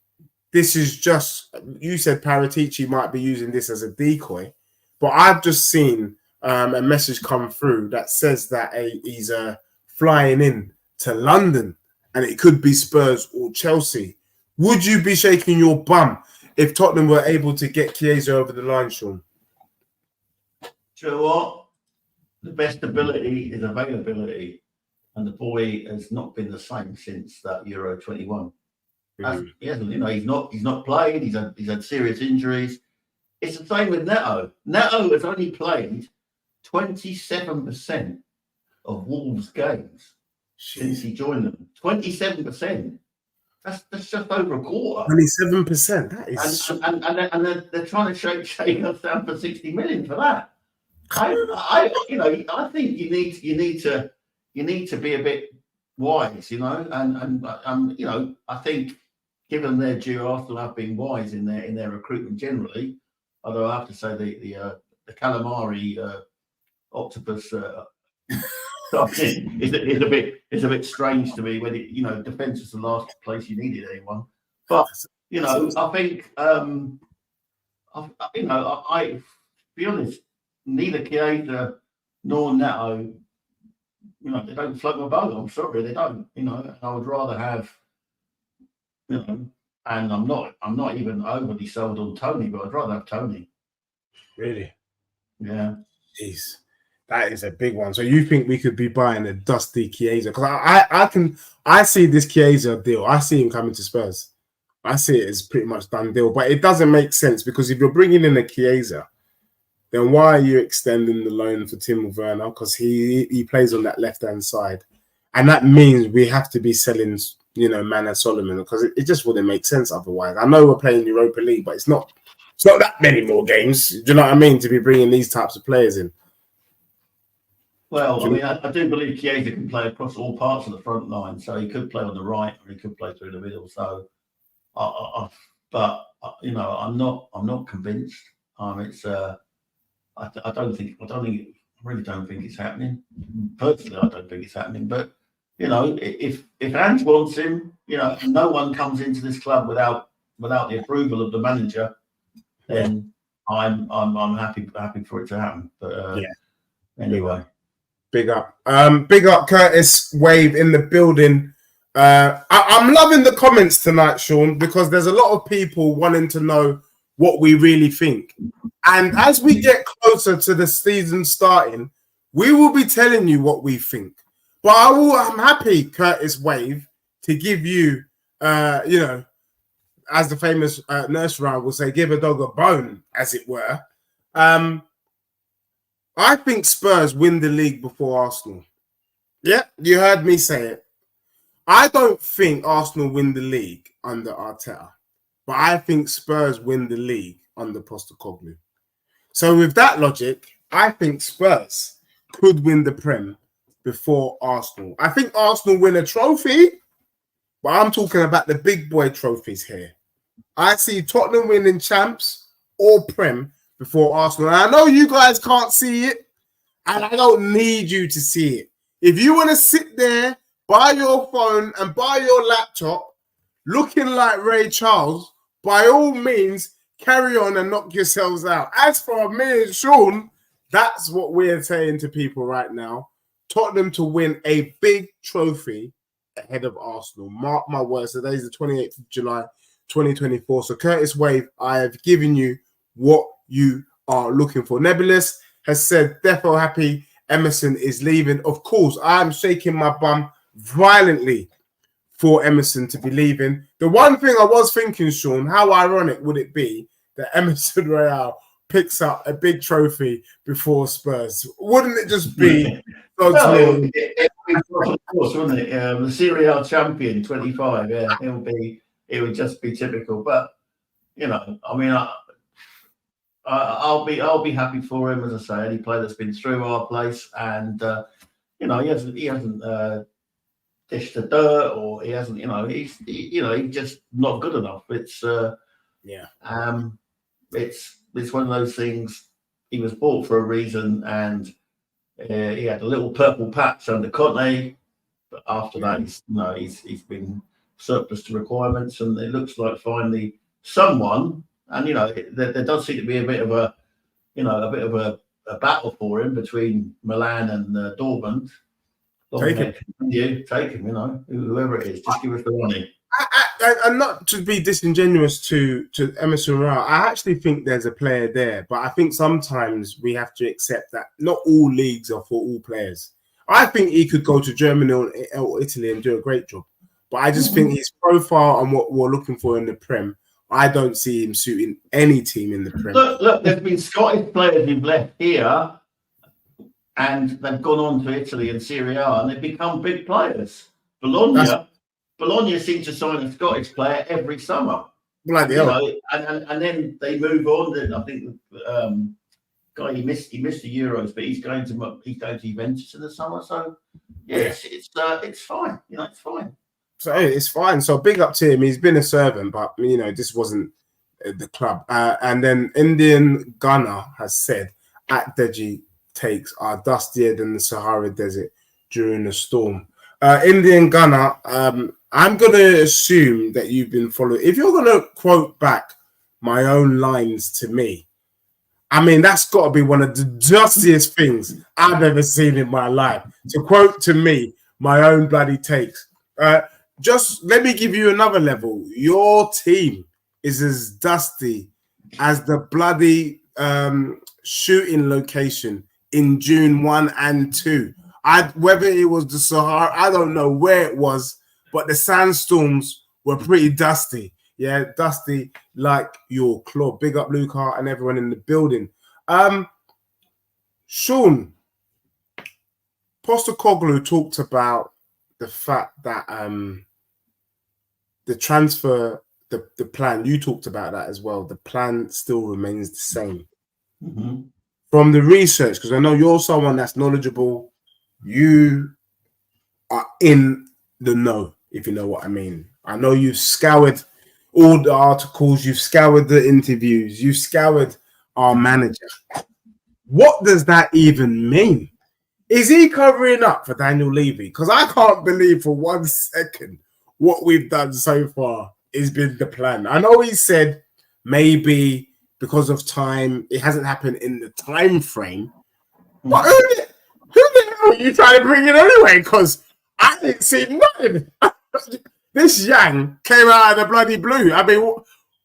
this is just, you said Paratici might be using this as a decoy, but I've just seen a message come through that says that he's flying in to London and it could be Spurs or Chelsea. Would you be shaking your bum if Tottenham were able to get Chiesa over the line, Sean? Do you know what? The best ability is availability, and the boy has not been the same since that Euro 21. He hasn't, you know, he's not played. He's had serious injuries. It's the same with Neto. Neto has only played 27% of Wolves' games since he joined them. 27%. That's just over a quarter. 27%. That is, and they're trying to shake us down for 60 million for that. I think you need to be a bit wise, you know, and you know, I think given their due, Arsenal have been wise in their recruitment generally. Although I have to say the calamari octopus is a bit strange to me when it, you know, defence is the last place you needed anyone. But you know, I think I be honest, neither Chiesa nor Neto, you know, they don't float my boat. I'm sorry, they don't. You know, I would rather have, you know, and I'm not even overly sold on Tony, but I'd rather have Tony. Really? Yeah. Jeez. That is a big one. So you think we could be buying a dusty Chiesa? Because I see this Chiesa deal. I see him coming to Spurs. I see it as pretty much done deal. But it doesn't make sense because if you're bringing in a Chiesa, then why are you extending the loan for Timo Werner? Because he plays on that left-hand side. And that means we have to be selling, you know, Mana Solomon, because it just wouldn't make sense otherwise. I know we're playing Europa League, but it's not that many more games. Do you know what I mean? To be bringing these types of players in. Well, I mean, I do believe Chiesa can play across all parts of the front line. So he could play on the right or he could play through the middle. So, but you know, I'm not convinced. I really don't think it's happening. Personally, I don't think it's happening. But you know, if Ange wants him, you know, no one comes into this club without the approval of the manager, then I'm happy for it to happen. But anyway, big up Curtis Wave in the building. I'm loving the comments tonight, Sean, because there's a lot of people wanting to know what we really think. And as we get closer to the season starting, we will be telling you what we think. But I'm happy, Curtis Wave, to give you, you know, as the famous nurse rhyme will say, give a dog a bone, as it were. I think Spurs win the league before Arsenal. Yeah, you heard me say it. I don't think Arsenal win the league under Arteta, but I think Spurs win the league under Postecoglou. So with that logic, I think Spurs could win the Prem before Arsenal. I think Arsenal win a trophy, but I'm talking about the big boy trophies here. I see Tottenham winning champs or Prem before Arsenal. And I know you guys can't see it, and I don't need you to see it. If you want to sit there, buy your phone and buy your laptop, looking like Ray Charles, by all means, carry on and knock yourselves out. As for me and Sean, that's what we're saying to people right now. Tottenham to win a big trophy ahead of Arsenal. Mark my words, today's the 28th of July, 2024. So Curtis Wave, I have given you what you are looking for. Nebulous has said, defo happy Emerson is leaving. Of course, I am shaking my bum violently for Emerson to be leaving. The one thing I was thinking, Sean, how ironic would it be that Emerson Royale picks up a big trophy before Spurs? Wouldn't it just be... Of course, wouldn't it? The Serie A champion, 25. Yeah, it would just be typical. But you know, I mean, I'll be happy for him. As I say, any player that's been through our place, and you know, he hasn't dished the dirt, or he hasn't. You know, he's just not good enough. It's it's one of those things. He was bought for a reason, and he had a little purple patch under Conte, but after that, he's been surplus to requirements, and it looks like finally someone. And you know, there does seem to be a bit of a battle for him between Milan and Dortmund. Take him, you know, whoever it is, just give us the money. And not to be disingenuous to Emerson Royal, I actually think there's a player there, but I think sometimes we have to accept that not all leagues are for all players. I think he could go to Germany or Italy and do a great job, but I just think his profile and what we're looking for in the Prem, I don't see him suiting any team in the Prem. Look, there's been Scottish players who've left here and they've gone on to Italy and Serie A and they've become big players. Bologna seems to sign a Scottish player every summer. Bloody hell. And then they move on. And I think guy he missed the Euros, but he's going to Juventus in the summer. So yes, it's fine. You know, it's fine. So it's fine. So big up to him. He's been a servant, but you know, this wasn't the club. And then Indian Gunner has said, at Deji takes are dustier than the Sahara Desert during a storm. Indian Gunner, I'm going to assume that you've been following. If you're going to quote back my own lines to me, I mean, that's got to be one of the dustiest things I've ever seen in my life. To quote to me my own bloody takes. Just let me give you another level. Your team is as dusty as the bloody shooting location in June 1 and 2. Whether it was the Sahara, I don't know where it was, but the sandstorms were pretty dusty. Yeah, dusty like your claw. Big up Luca and everyone in the building. Sean, Postecoglou talked about the fact that the transfer, the plan, you talked about that as well. The plan still remains the same. Mm-hmm. From the research, because I know you're someone that's knowledgeable, you are in the know, if you know what I mean. I know you've scoured all the articles, you've scoured the interviews, you've scoured our manager. What does that even mean? Is he covering up for Daniel Levy? Because I can't believe for 1 second what we've done so far has been the plan. I know he said maybe because of time, it hasn't happened in the time frame. But who the hell are you trying to bring in anyway? Because I didn't see nothing. This Yang came out of the bloody blue. I mean,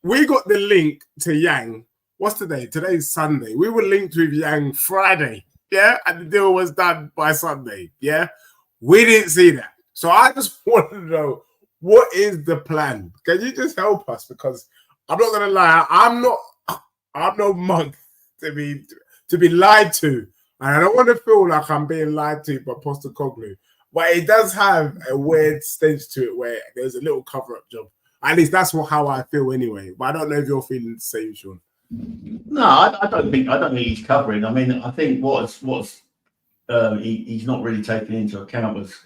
we got the link to Yang. What's today? Today's Sunday. We were linked with Yang Friday. Yeah, and the deal was done by Sunday. Yeah, we didn't see that. So I just want to know What is the plan? Can you just help us? Because I'm not gonna lie, I'm no monk to be lied to, and I don't want to feel like I'm being lied to by Postecoglou. But it does have a weird stage to it where there's a little cover-up job. At least that's how I feel anyway. But I don't know if you're feeling the same, Sean. No, I don't think he's covering. I mean, I think he's not really taking into account was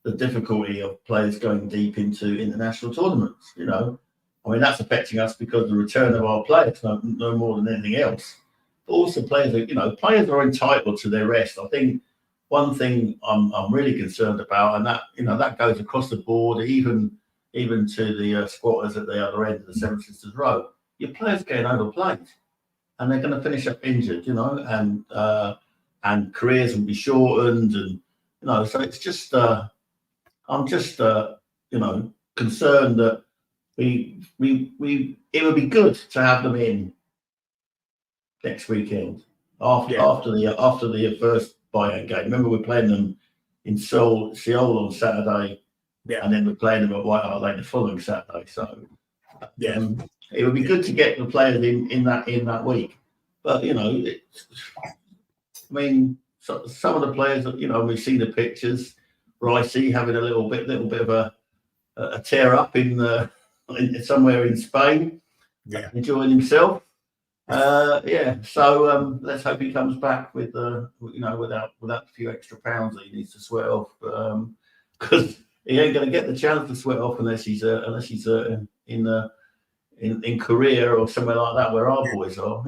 the difficulty of players going deep into international tournaments. You know, I mean, that's affecting us because of the return of our players, no more than anything else. But also, players are entitled to their rest. I think one thing I'm really concerned about, and that goes across the board, even to the squatters at the other end of the Seven Sisters Road. Your players getting overplayed, and they're going to finish up injured, and careers will be shortened, and so it's just I'm just concerned that it would be good to have them in next weekend after the first Bayern game. Remember, we're playing them in Seoul on Saturday, and then we're playing them at White Hart Lane the following Saturday. So it would be good to get the players in that week. But I mean, some of the players that we've seen the pictures. Ricey having a little bit of a tear up in somewhere in Spain, enjoying himself. So let's hope he comes back with without a few extra pounds that he needs to sweat off, because he ain't going to get the chance to sweat off unless he's in Korea or somewhere like that where our boys are.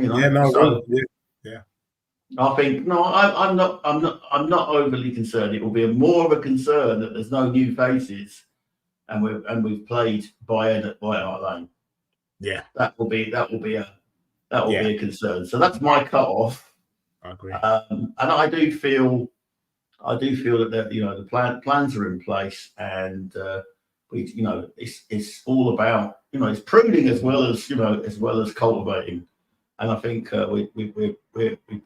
I think I'm not overly concerned. It will be more of a concern that there's no new faces, and we've played Bayern at White Hart Lane. Yeah, that will be a concern. So that's my cut off. I agree. And I do feel that the plans are in place, and it's all about it's pruning as well as cultivating. And I think we've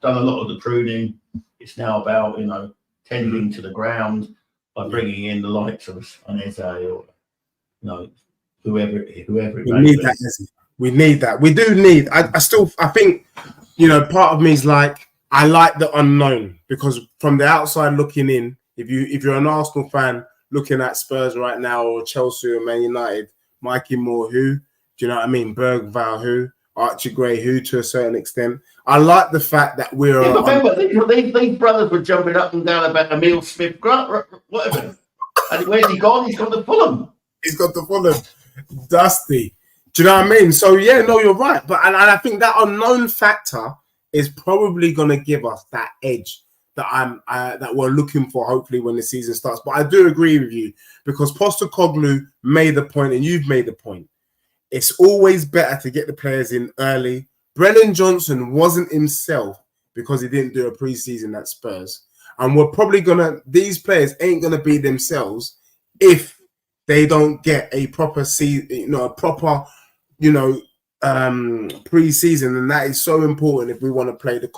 done a lot of the pruning. It's now about tending to the ground by bringing in the likes of Aneze or whoever it may be. We need that. We do need. I think part of me is like, I like the unknown, because from the outside looking in, if you're an Arsenal fan looking at Spurs right now, or Chelsea or Man United, Mikey Moore, who do you know what I mean? Bergvall, who? Archie Gray, who to a certain extent. I like the fact that we're. Remember, these brothers were jumping up and down about Emil Smith Grant, whatever. And where's he gone? He's gone to Fulham. He's got to Fulham. Dusty. Do you know what I mean? So you're right. But and I think that unknown factor is probably going to give us that edge that we're looking for, hopefully, when the season starts. But I do agree with you, because Postecoglou made the point, and you've made the point. It's always better to get the players in early. Brennan Johnson wasn't himself because he didn't do a preseason at Spurs. And we're probably these players ain't going to be themselves if they don't get a proper preseason. And that is so important if we want to play the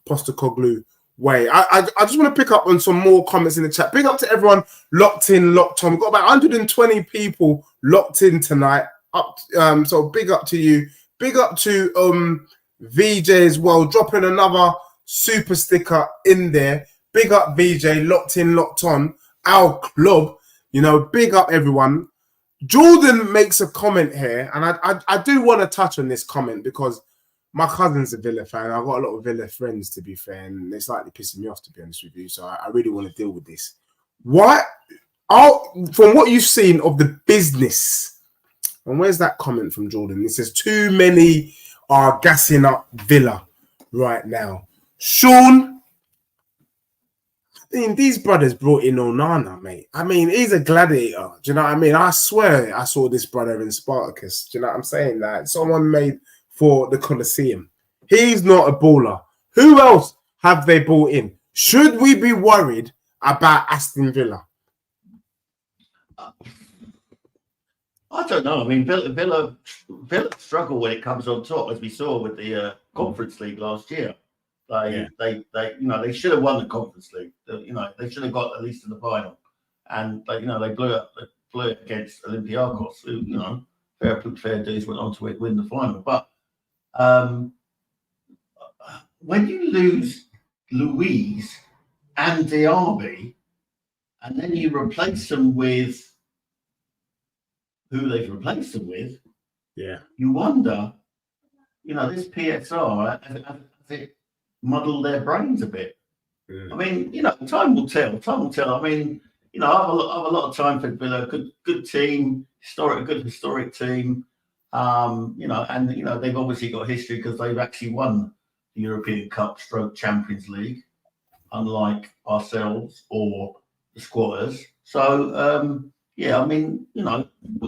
Postecoglou way. I just want to pick up on some more comments in the chat. Big up to everyone locked on. We've got about 120 people locked in tonight. So big up to you. Big up to VJ as well, dropping another super sticker in there. Big up VJ, locked in, locked on. Our club, big up everyone. Jordan makes a comment here, and I do want to touch on this comment because my cousin's a Villa fan. I've got a lot of Villa friends, to be fair, and they're slightly pissing me off, to be honest with you. So I really want to deal with this. From what you've seen of the business. And where's that comment from Jordan? It says, too many are gassing up Villa right now. Sean, I mean, these brothers brought in Onana, mate. I mean, he's a gladiator. Do you know what I mean? I swear I saw this brother in Spartacus. Do you know what I'm saying? That someone made for the Colosseum. He's not a baller. Who else have they brought in? Should we be worried about Aston Villa? I don't know. I mean, Villa struggle when it comes on top, as we saw with the Conference League last year. They should have won the Conference League. They should have got at least in the final, and they blew flirt against Olympiacos, who, you know, fair dues, went on to win the final. But when you lose Luiz and Diaby, and then you replace them with who they've replaced them with, you wonder, you know, this PSR, has it muddled their brains a bit? I mean, you know, time will tell. I mean, you know, I have a lot of time for Villa. Good team, historic team. You know, and you know they've obviously got history because they've actually won the European Cup / Champions League, unlike ourselves or the squatters. So yeah, I mean, you know,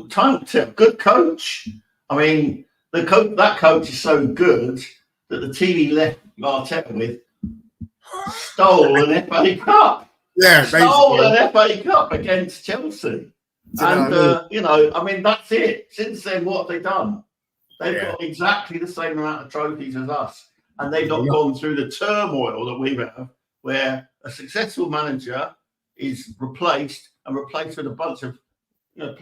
time will tell. Good coach. I mean, that coach is so good that the team he left Arteta with stole an FA Cup. Yeah, stole an FA Cup against Chelsea. And, you know, I mean, that's it. Since then, what have they done? They've got exactly the same amount of trophies as us. And they've not gone through the turmoil that we have, where a successful manager is replaced with a bunch of, you know,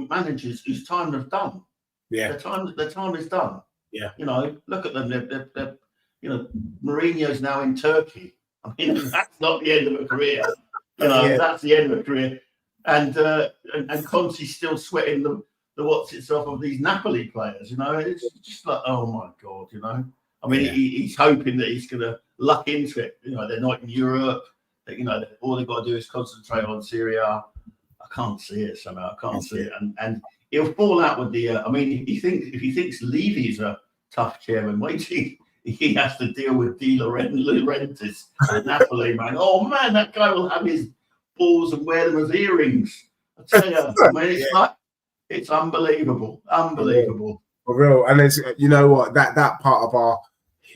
managers whose time is done. Yeah. Their time is done. Yeah. You know, look at them. They're you know, Mourinho's now in Turkey. I mean, that's not the end of a career. You know, that's the end of a career. And Conte's still sweating the what's it off of these Napoli players. You know, it's just like, oh my God, you know. I mean, he's hoping that he's going to luck into it. You know, they're not in Europe. That, you know, all they've got to do is concentrate on Syria. I can't see it somehow. I can't see it. And he'll fall out with the. I mean, if he thinks Levy's a tough chairman, wait till he has to deal with De Laurentiis at Napoli, man. Oh man, that guy will have his balls and wear them as earrings. I tell you, I mean, it's unbelievable, for real. And it's, you know what, that part of our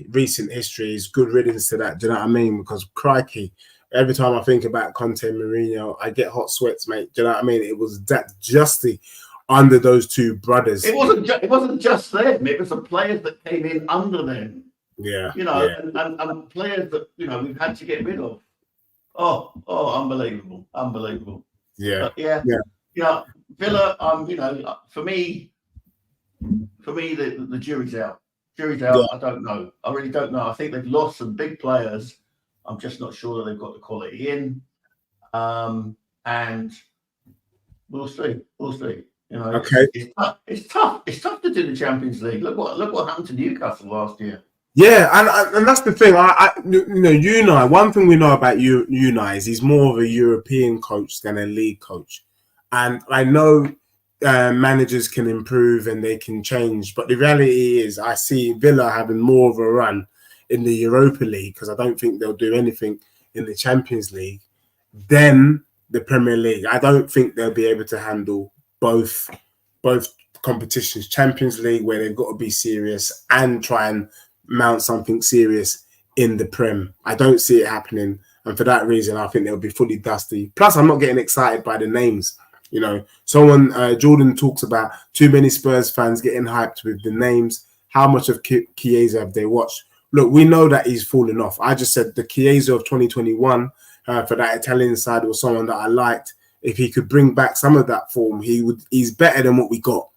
recent history is good riddance to that. Do you know what I mean? Because crikey, every time I think about Conte and Mourinho, I get hot sweats, mate. Do you know what I mean? It was that justly under those two brothers. It wasn't just them. It was the players that came in under them. Yeah, you know, and players that, you know, we've had to get rid of. Oh, unbelievable. Yeah, but yeah. You know, Villa. You know, for me, the jury's out. Yeah. I don't know. I really don't know. I think they've lost some big players. I'm just not sure that they've got the quality in. And we'll see. You know, okay. It's tough to do the Champions League. Look what happened to Newcastle last year. Yeah, and that's the thing. You know, Unai. One thing we know about Unai is he's more of a European coach than a league coach, and I know managers can improve and they can change, but the reality is, I see Villa having more of a run in the Europa League because I don't think they'll do anything in the Champions League than the Premier League. I don't think they'll be able to handle both competitions, Champions League, where they've got to be serious, and try and mount something serious in the Prem. I don't see it happening, and for that reason, I think they'll be fully dusty. Plus, I'm not getting excited by the names. You know, Jordan talks about too many Spurs fans getting hyped with the names. How much of Chiesa have they watched? Look, we know that he's fallen off. I just said the Chiesa of 2021 for that Italian side was someone that I liked. If he could bring back some of that form, he's better than what we got.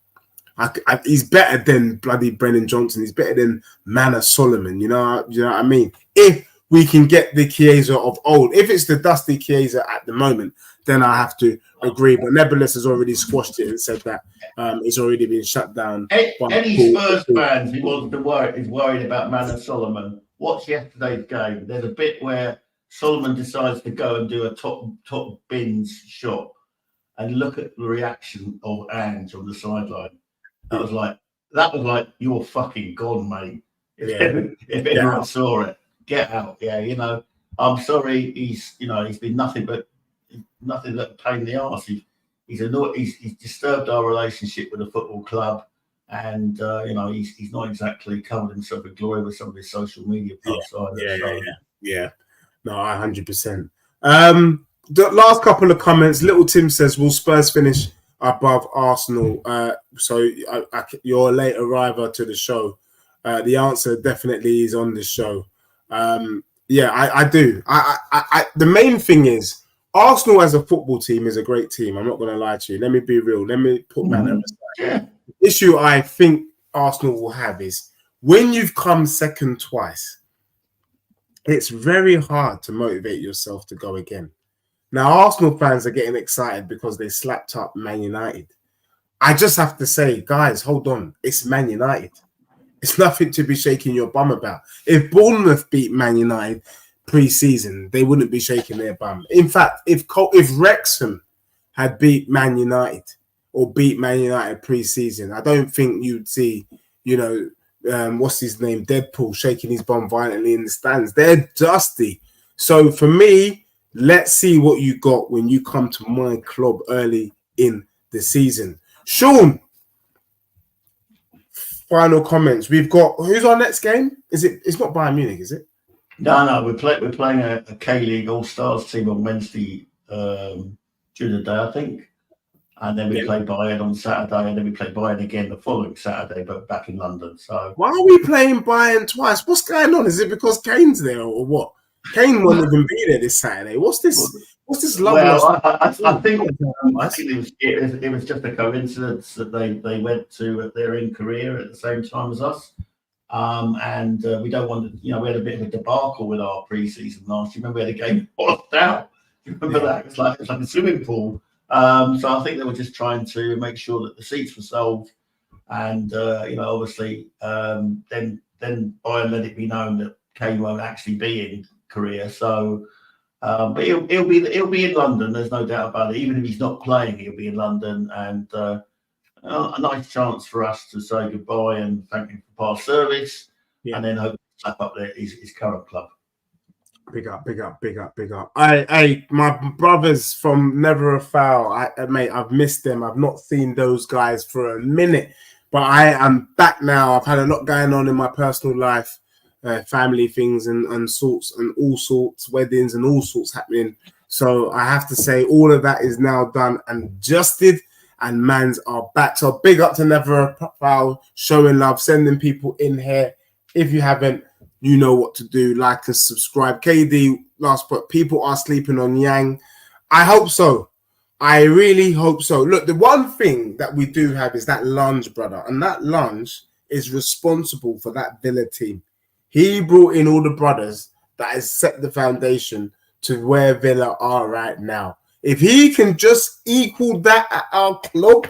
He's better than bloody Brennan Johnson. He's better than Manor Solomon. You know what I mean? If we can get the Chiesa of old, if it's the dusty Chiesa at the moment, then I have to agree. But Nebulis has already squashed it and said that it's already been shut down. Any Spurs fans who wants to is worried about Manor Solomon, watch yesterday's game. There's a bit where Solomon decides to go and do a top bins shot, and look at the reaction of Ange on the sideline. That was like you're fucking gone, mate. If anyone saw it, get out. Yeah, you know, I'm sorry. He's been nothing but a pain in the arse. He's annoyed. He's disturbed our relationship with the football club, and you know, he's not exactly covered himself in glory with some of his social media posts either. Yeah. No, 100%. The last couple of comments. Little Tim says, "Will Spurs finish above Arsenal?" So you're a late arriver to the show. The answer definitely is on the show. I do. The main thing is Arsenal as a football team is a great team. I'm not going to lie to you. Let me be real. Let me put manner aside. Yeah. The issue I think Arsenal will have is when you've come second twice, it's very hard to motivate yourself to go again. Now, Arsenal fans are getting excited because they slapped up Man United. I just have to say, guys, hold on. It's Man United. It's nothing to be shaking your bum about. If Bournemouth beat Man United pre-season, they wouldn't be shaking their bum. In fact, if Wrexham had beat Man United or beat Man United pre-season, I don't think you'd see, what's his name, Deadpool, shaking his bum violently in the stands. They're dusty. So for me, let's see what you got when you come to my club early in the season. Sean, final comments. We've got, who's our next game? It's not Bayern Munich, is it? No, we're playing a K-League All-Stars team on Wednesday during the day, I think. And then we play Bayern on Saturday, and then we play Bayern again the following Saturday, but back in London. So why are we playing Bayern twice? What's going on? Is it because Kane's there or what? Kane won't even be there this Saturday. What's this level? Well, I think it was just a coincidence that they went to they're in Korea at the same time as us. And we don't want to, we had a bit of a debacle with our pre-season last year. Remember we had a game lost out. Do you remember that? It was like a swimming pool. So I think they were just trying to make sure that the seats were sold, and obviously, then Bayern let it be known that Kane won't actually be in Korea. So, but he'll be in London. There's no doubt about it. Even if he's not playing, he'll be in London, and a nice chance for us to say goodbye and thank him for past service, and then hope to slap up there his current club. Big up. My brothers from Never a Foul, mate, I've missed them. I've not seen those guys for a minute, but I am back now. I've had a lot going on in my personal life, family things and all sorts, weddings and all sorts happening. So I have to say all of that is now done and adjusted, and mans are back. So big up to Never a Foul, showing love, sending people in here. If you haven't, you know what to do. Like and subscribe. KD, last but people are sleeping on Yang. I hope so. I really hope so. Look, the one thing that we do have is that lunge, brother. And that lunge is responsible for that Villa team. He brought in all the brothers that has set the foundation to where Villa are right now. If he can just equal that at our club,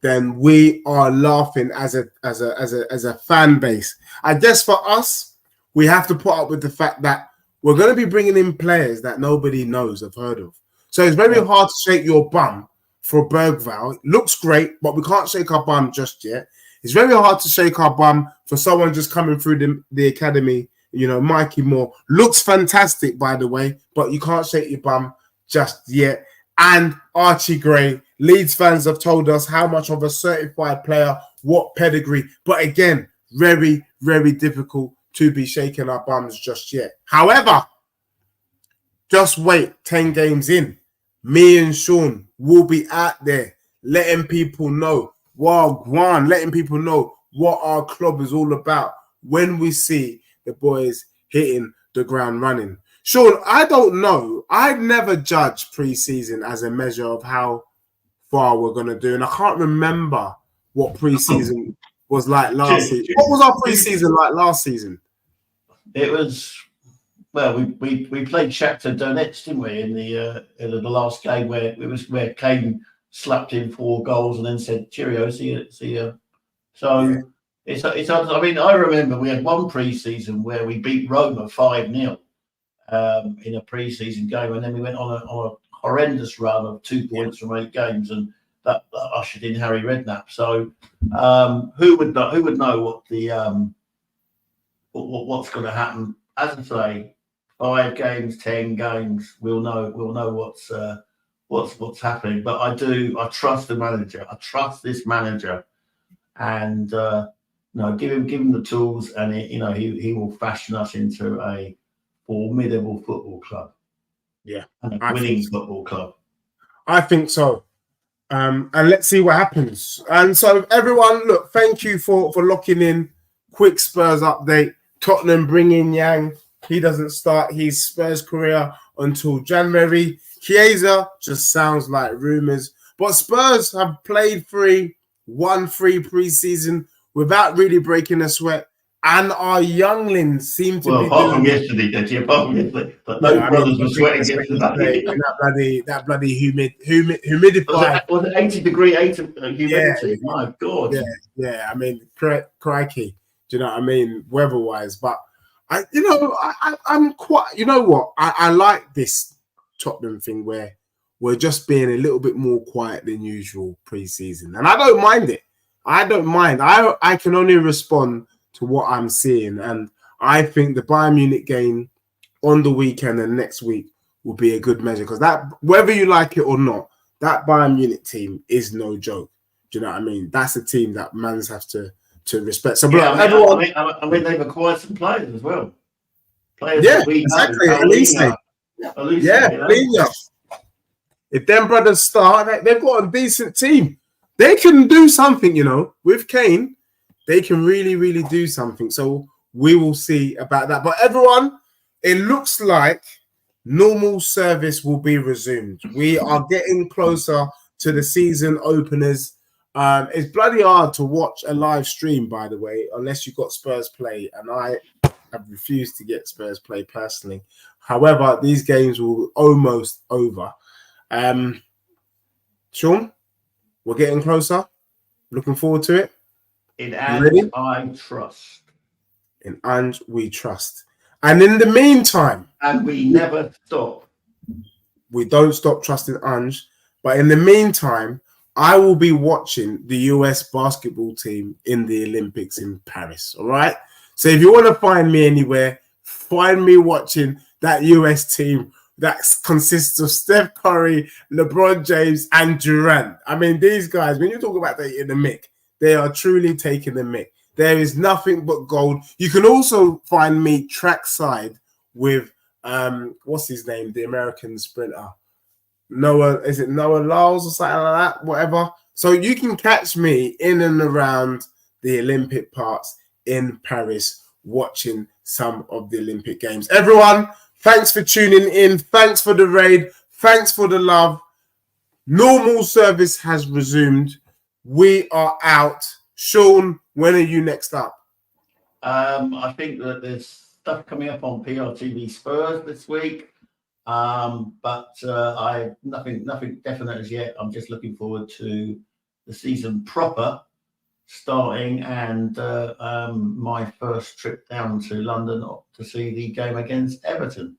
then we are laughing as a fan base. I guess for us, we have to put up with the fact that we're going to be bringing in players that nobody knows, have heard of. So it's very hard to shake your bum for Bergvall. It looks great, but we can't shake our bum just yet. It's very hard to shake our bum for someone just coming through the academy. Mikey Moore looks fantastic, by the way, but you can't shake your bum just yet. And Archie Gray, Leeds fans have told us how much of a certified player, what pedigree. But again, very, very difficult to be shaking our bums just yet. However, just wait, 10 games in. Me and Sean will be out there letting people know, letting people know what our club is all about when we see the boys hitting the ground running. Sean, I don't know. I'd never judge pre-season as a measure of how far we're going to do. And I can't remember what pre-season was like last season. What was our pre-season like last season? It was, well, we played Shakhtar Donetsk, didn't we, in the last game where Kane slapped in 4 goals and then said, cheerio, see you. So it's I mean, I remember we had one pre-season where we beat Roma 5-0 in a pre-season game, and then we went on a horrendous run of 2 points from 8 games, and that ushered in Harry Redknapp. So who would know what the what's going to happen? As I say, 5 games, 10 games, we'll know what's happening. But I trust the manager. I trust this manager, and give him the tools, and he will fashion us into a formidable football club. Yeah, and a winning football club. I think so. And let's see what happens. And so, everyone, look, thank you for locking in. Quick Spurs update. Tottenham bring in Yang. He doesn't start his Spurs career until January. Chiesa just sounds like rumours. But Spurs have played 3, won 3 pre-season without really breaking a sweat. And our younglings seem to be apart doing... from yesterday, Deji, apart from yesterday. But Yeah, those brothers were sweating yesterday. In that bloody humidified... Was it 80-degree humidity? Yeah, My God. Yeah. I mean, crikey. Do you know what I mean? Weather-wise. But, I'm quite... You know what? I like this Tottenham thing where we're just being a little bit more quiet than usual pre-season. And I don't mind it. I don't mind. I can only respond to what I'm seeing. And I think the Bayern Munich game on the weekend and next week will be a good measure. Because that, whether you like it or not, that Bayern Munich team is no joke. Do you know what I mean? That's a team that mans have to respect. So, yeah, I mean, they've acquired some players as well. Players exactly. Alina. If them brothers start, they've got a decent team. They can do something, you know, with Kane. They can really, really do something. So we will see about that. But everyone, it looks like normal service will be resumed. We are getting closer to the season openers. It's bloody hard to watch a live stream, by the way, unless you've got Spurs play. And I have refused to get Spurs play personally. However, these games will almost over. Sean, we're getting closer. Looking forward to it. In Ange, I trust. In Ange, we trust. And in the meantime... And we never stop. We don't stop trusting Ange. But in the meantime, I will be watching the US basketball team in the Olympics in Paris. All right? So if you want to find me anywhere, find me watching that US team that consists of Steph Curry, LeBron James, and Durant. I mean, these guys, when you talk about taking the mick, they are truly taking the mick. There is nothing but gold. You can also find me trackside with, what's his name? The American sprinter. Is it Noah Lyles or something like that? Whatever. So you can catch me in and around the Olympic parts in Paris watching some of the Olympic Games. Everyone, thanks for tuning in. Thanks for the raid. Thanks for the love. Normal service has resumed. We are out. Sean, when are you next up? I think that there's stuff coming up on PRTV Spurs this week. But I nothing definite as yet. I'm just looking forward to the season proper starting and my first trip down to London to see the game against Everton.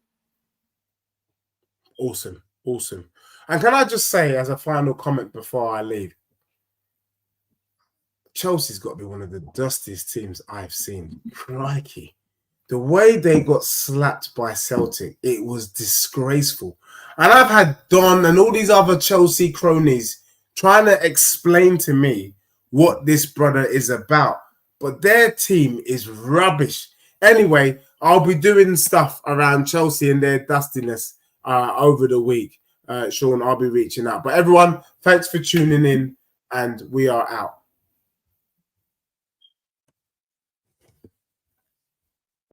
Awesome. And can I just say, as a final comment before I leave, Chelsea's got to be one of the dustiest teams I've seen. Crikey. The way they got slapped by Celtic, it was disgraceful. And I've had Don and all these other Chelsea cronies trying to explain to me what this brother is about. But their team is rubbish. Anyway, I'll be doing stuff around Chelsea and their dustiness over the week. Sean, I'll be reaching out. But everyone, thanks for tuning in, and we are out.